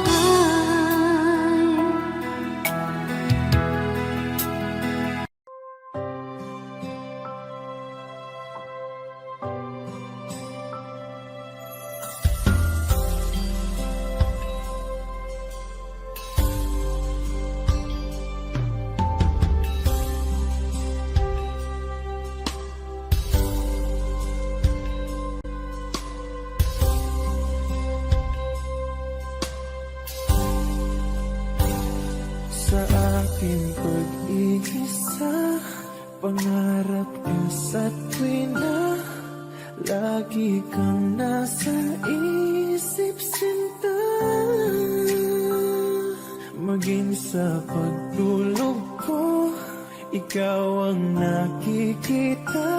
Sa aking pag-iisa, pangarap isa't tuwina, lagi kang nasa isip, sinta. Maging sa pagtulog ko, ikaw ang nakikita.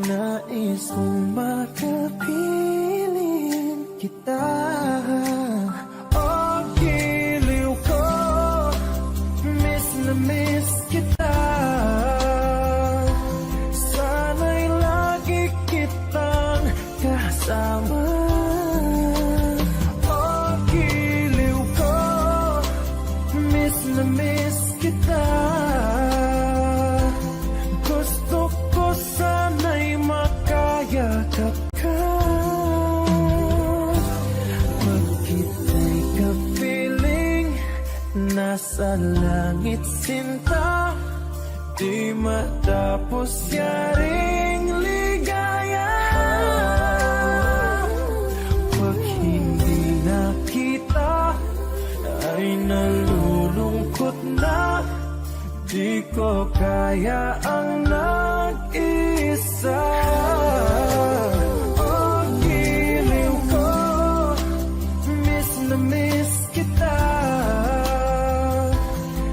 Nais kong makapiling kita. Oh, giliw ko, miss na miss kita. Sana'y lagi kitang kasama. Oh, giliw ko, miss na miss kita. Gusto ko sana'y makayakap ka. Pag kita'y kapiling, nasa langit, sinta. Di matapos yaring ligaya. Pag hindi nakita, ay nalulungkot na. Di ko kaya ang nag-isa. Oh, giliw ko, miss na miss kita.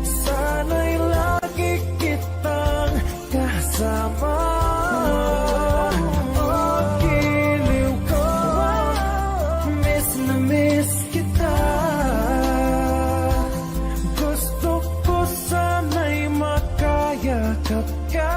Sana'y lagi kitang kasama. Oh, giliw ko, miss na miss kita. Gusto ko sana'y makayakap ka.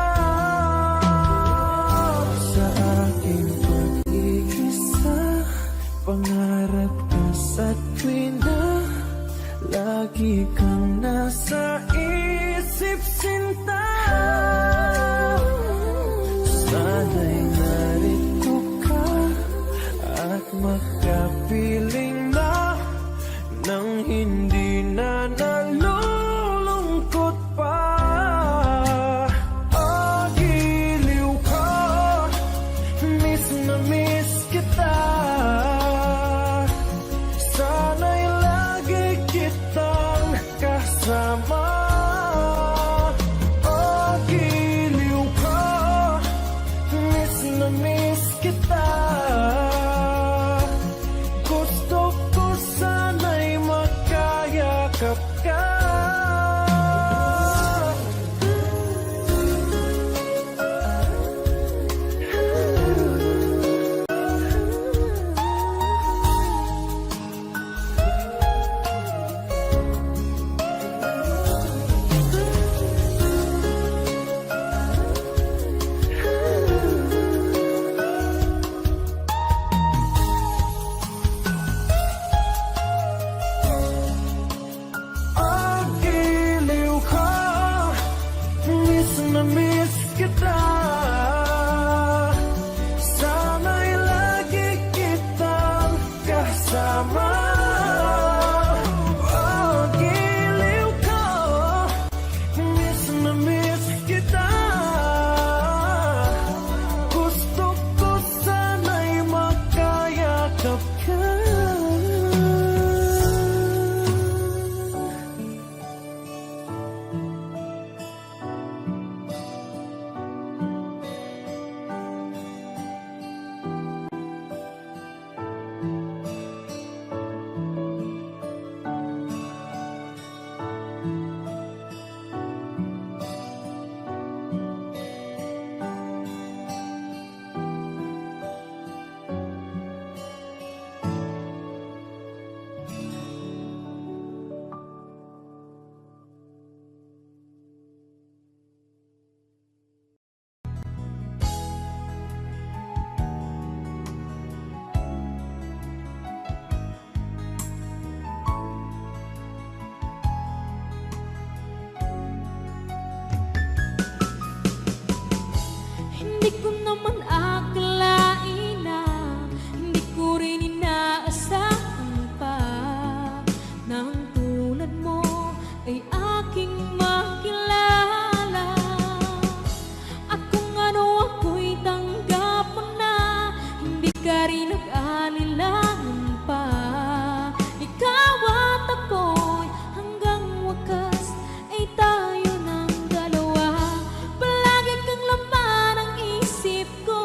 Di ko naman akalain na hindi ko rin inaasahan pa na ang tulad mo ay aking makilala. At kung ano ako'y tanggap mo na, hindi ka rin nag-alilangan pa. Ikaw at ako'y hanggang wakas ay tayo ng dalawa. Palagi kang laman ang isip ko,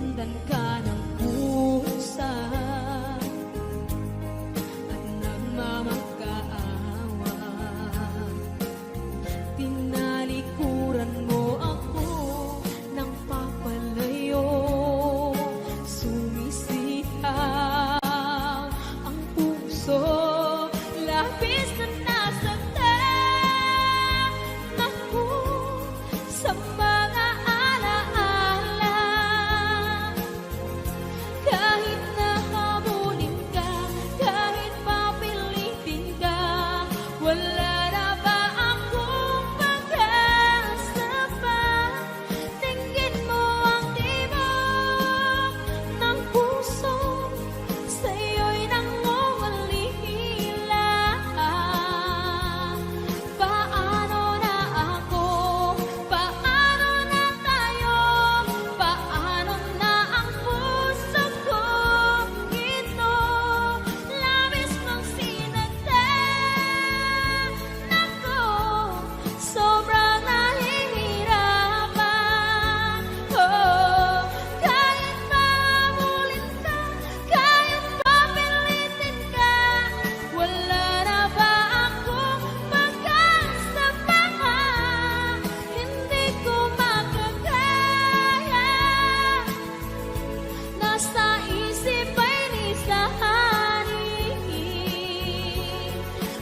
Sinundan ka ng pusa at nagmamakaawa. Tinalikuran mo ako ng papalayo. Sumisitaw ang puso, labis na nasaktan ako sa mga alaala. Kahit nahabulin ka, kahit papilitin ka, wala na ba akong pag-asa pa? Tingin mo ang tibok ng puso, sa'yo'y nangungulila. Paano na ako? Paano na tayo? Paano na ang puso kong ito? Labis mong sinaktan ako, sobrang nahihirapan. Oh, kahit mahabulin ka, kahit papilitin ka, wala na ba akong pag-asa pa? Hindi ko makakaya. Nasa isip ay nisahanin.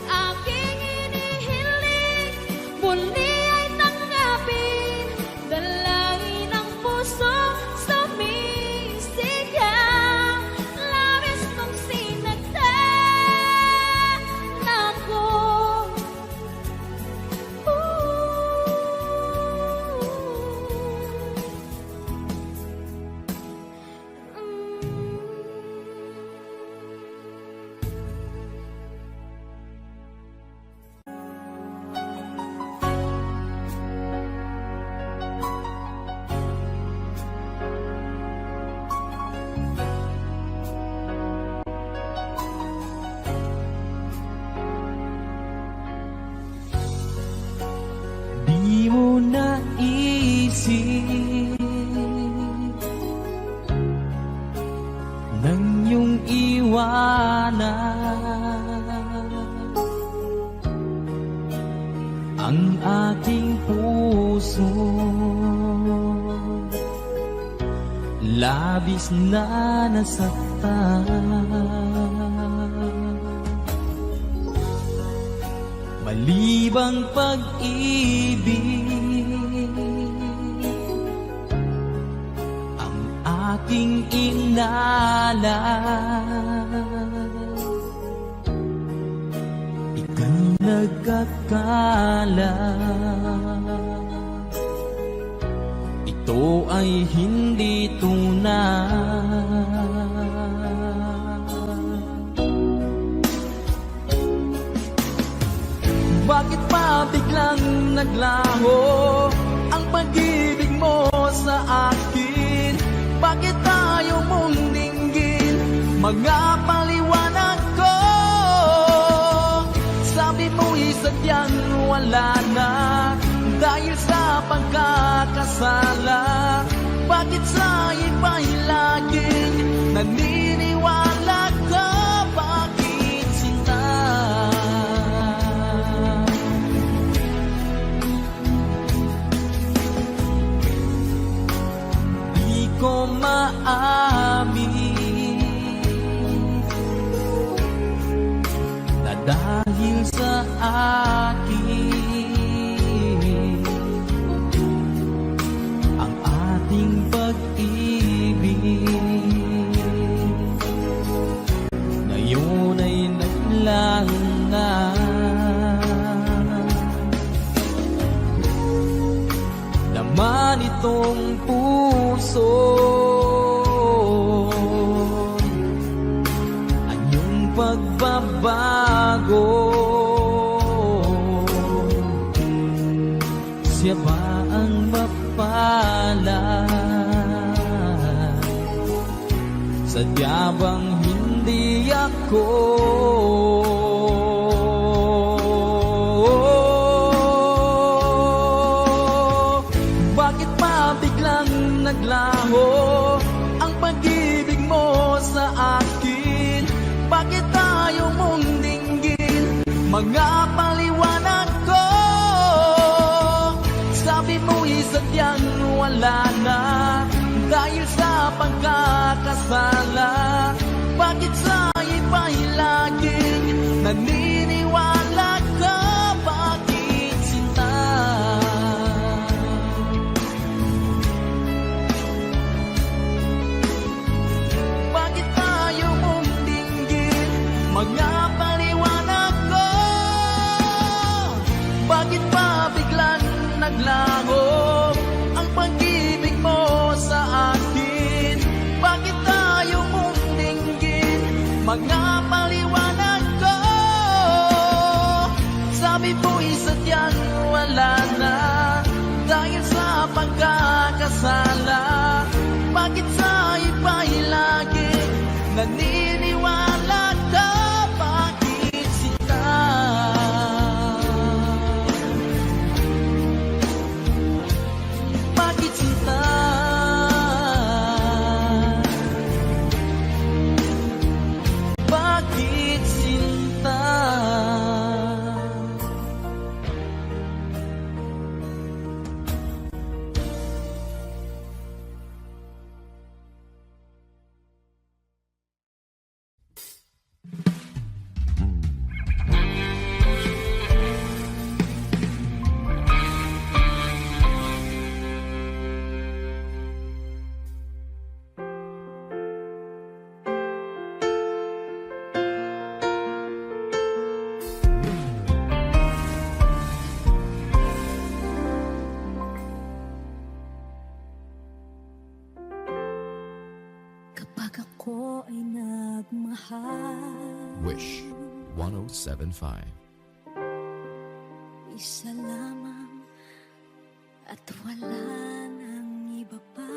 Aking inihiling, muli ay tanggapin. Dalangin ng puso, sumisigaw. Labis mong sinaktan ako. Di mo naisip nang iyong iwanan ang aking puso. Labis na nasaktan, malibang pag-ibig ang aking inala. Ika'y nagkakala, ito ay hindi tunay. Bakit pa biglang naglaho ang pag-ibig mo sa akin? Bakit ayaw mong dinggin mga paliwanag ko? Sabi mo'y sadyang wala na dahil sa pagkakasala. Bakit sa iba'y laging naniniwala ka? Bakit sinta? Di ko maamin na dahil sa akin ang ating pag-ibig ngayon ay naglangan. Laman itong puso ang iyong pagbabago. Siya ba ang mapalad? Sadya bang hindi ako? Bakit pa biglang naglaho Bakit tayo mong dinggin? Mga paliwanag ko. Sabi mo'y sadyang wala na dahil sa pagkakasala. Bakit sa iba'y laging naniniwala ka? Bakit sinta? Bakit tayo mong dinggin? Mga paliwanag ko. Bakit pa biglang naglaho ang pag-ibig mo sa akin? Bakit tayo mong dinggin? Mga paliwanag ko. Sabi mo'y sadyang wala na dahil sa pagkakasala. Bakit sa iba'y lagi naniniwala ka? Bakit sila? Bakit sila? Bakit sinta? Kapag ako ay nagmahal, Wish 1075. isa lamang at wala nang iba pa.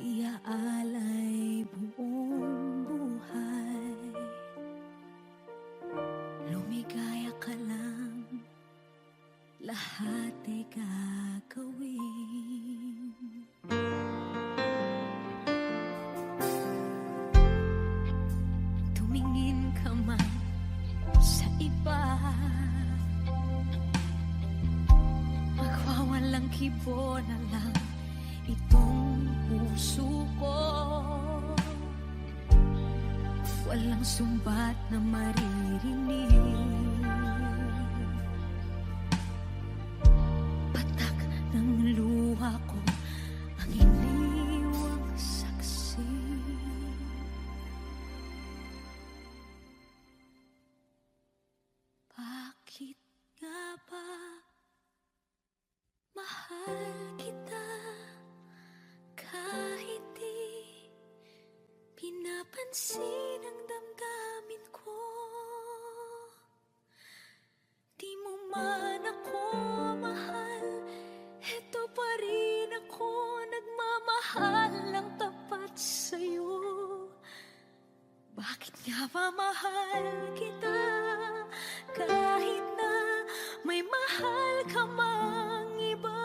Iaalay buong buhay, lumigaya ka lang, lahat ay gagawin. Tumingin ka man sa iba, magwawalang kibo na lang itong puso ko. Walang sumbat na maririnig, patak ng luha ko ang iniwang saksi. Bakit nga ba mahal kita kahit di pinapansin ang damdamin ko? Di mo man ako mahal, eto pa rin ako nagmamahal ng tapat sa'yo. Bakit nga ba mahal kita kahit na may mahal ka mang iba?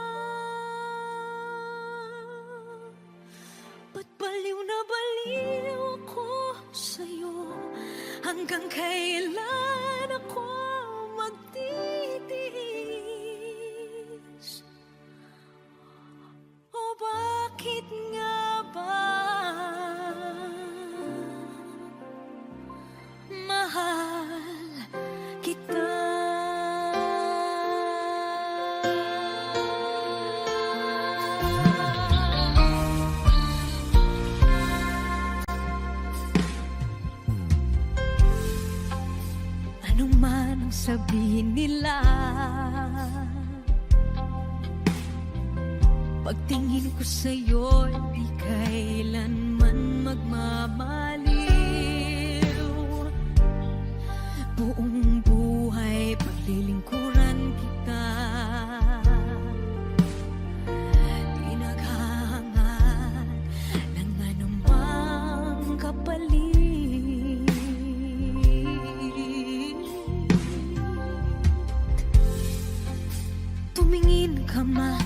Ba't baliw na baliw ako sa'yo? Hanggang kailan ako magtitiis? O bakit nga ba mahal kita? Ano man ang sabihin nila, pagtingin ko sa'yo, di kailanman magmamaliw. Buong buhay paglilingkuran kita, di naghahangad ng anumang kapalit. Tumingin ka man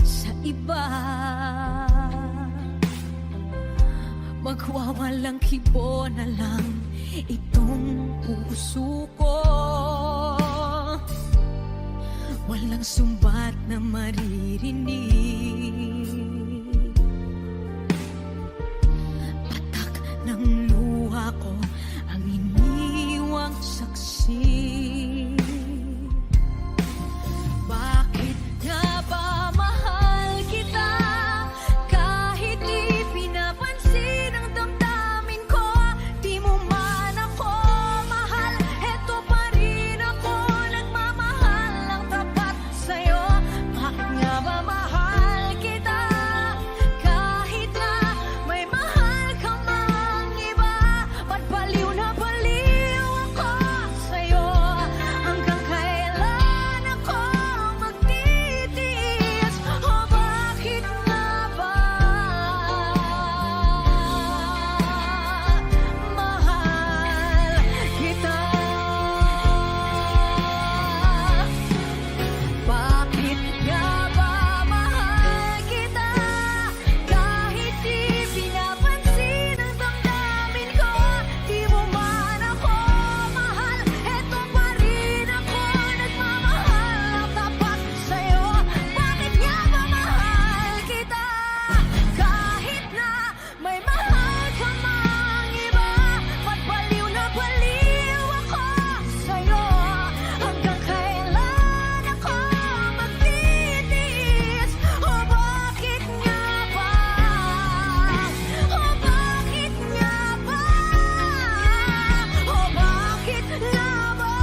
sa iba, Magwawalang kibo na lang itong puso ko. Walang sumbat na maririnig. Patak ng luha ko ang iniwang saksi. Bakit nga ba mahal kita kahit di pinapansin ang damdamin ko? Di mo man ako mahal, eto pa rin ako nagmamahal ng tapat sa'yo. Bakit nga ba mahal kita kahit na may mahal ka mang iba? Ba't baliw na baliw ako sa'yo? Hanggang kailan ako magtitiis? O bakit nga ba mahal kita? Bakit nga ba mahal kita kahit di pinapansin ang damdamin ko? Di mo man ako mahal, eto pa rin ako nagmamahal ng tapat sa'yo. Bakit nga ba mahal kita kahit na may mahal ka mang iba? Ba't baliw na baliw ako sa'yo? Hanggang kailan ako magtitiis? O bakit nga ba? O bakit nga ba? O bakit nga ba?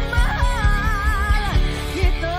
Mahal kita.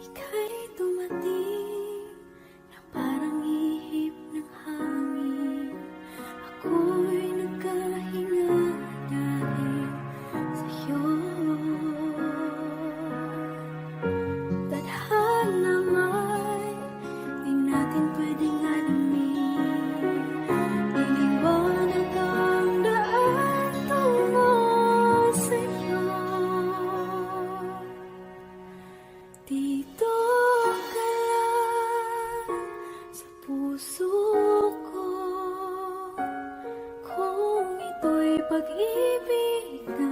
Ika'y dumating na parang ihip ng hangin. Ako'y nagkahinga dahil sa'yo. Tadhana may di natin pwedeng alamin. Iliwanag ang daan tungo sa'yo. Dito ka lang sa puso ko. Kung ito'y pag-ibig na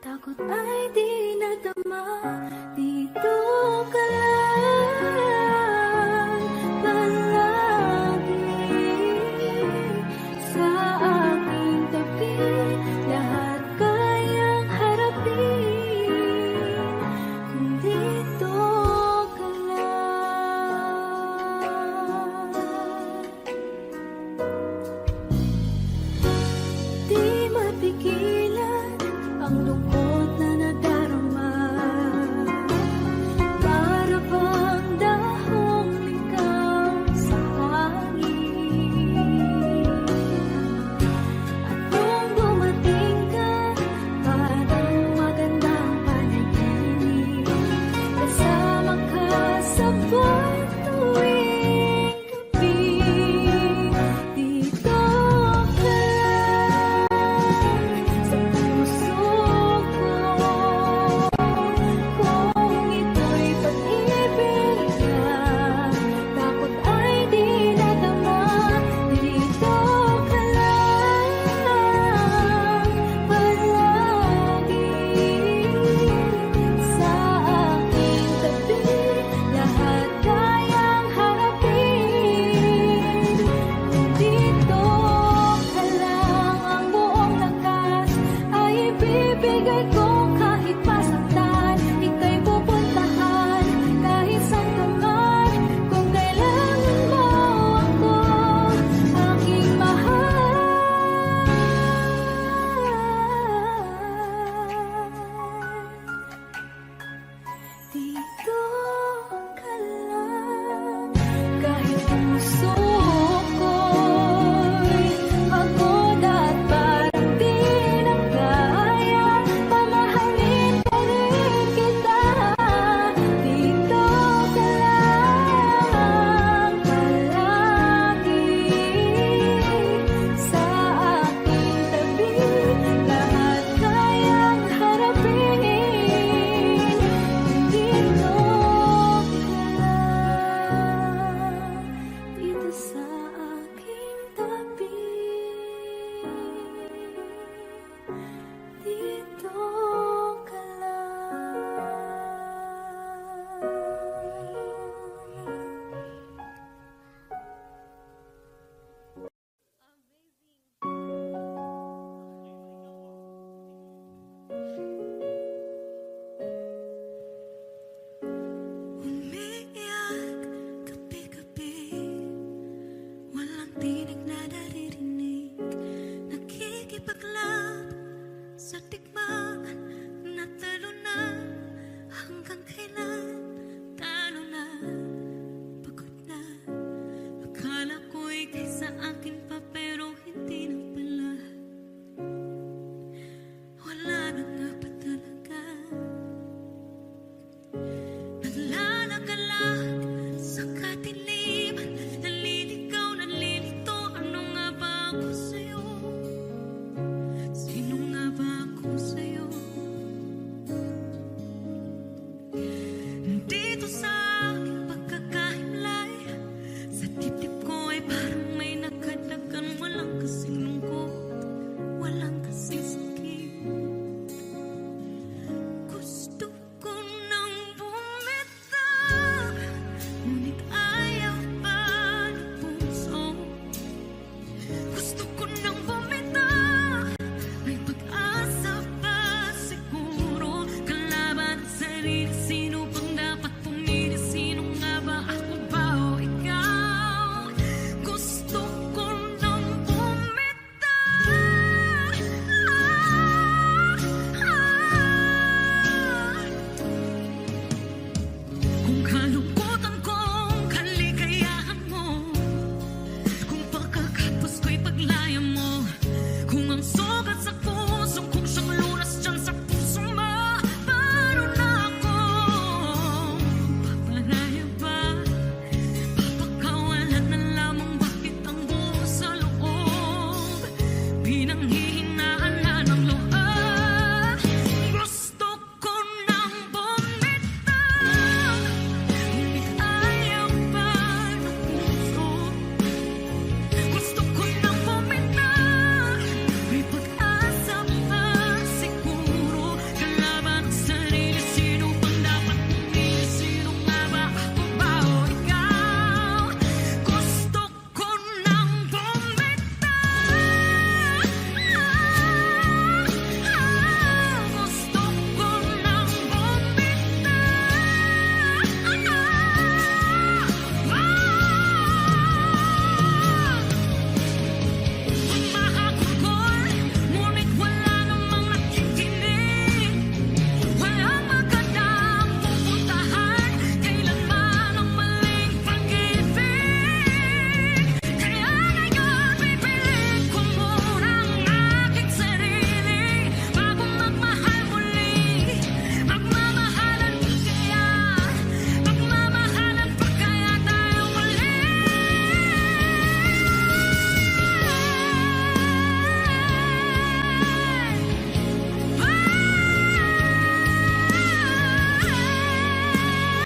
takot ay di nadama. Dito ka lang palagi sa aking tabi. Lahat kayang harapin kung dito ka lang. Di sa tikman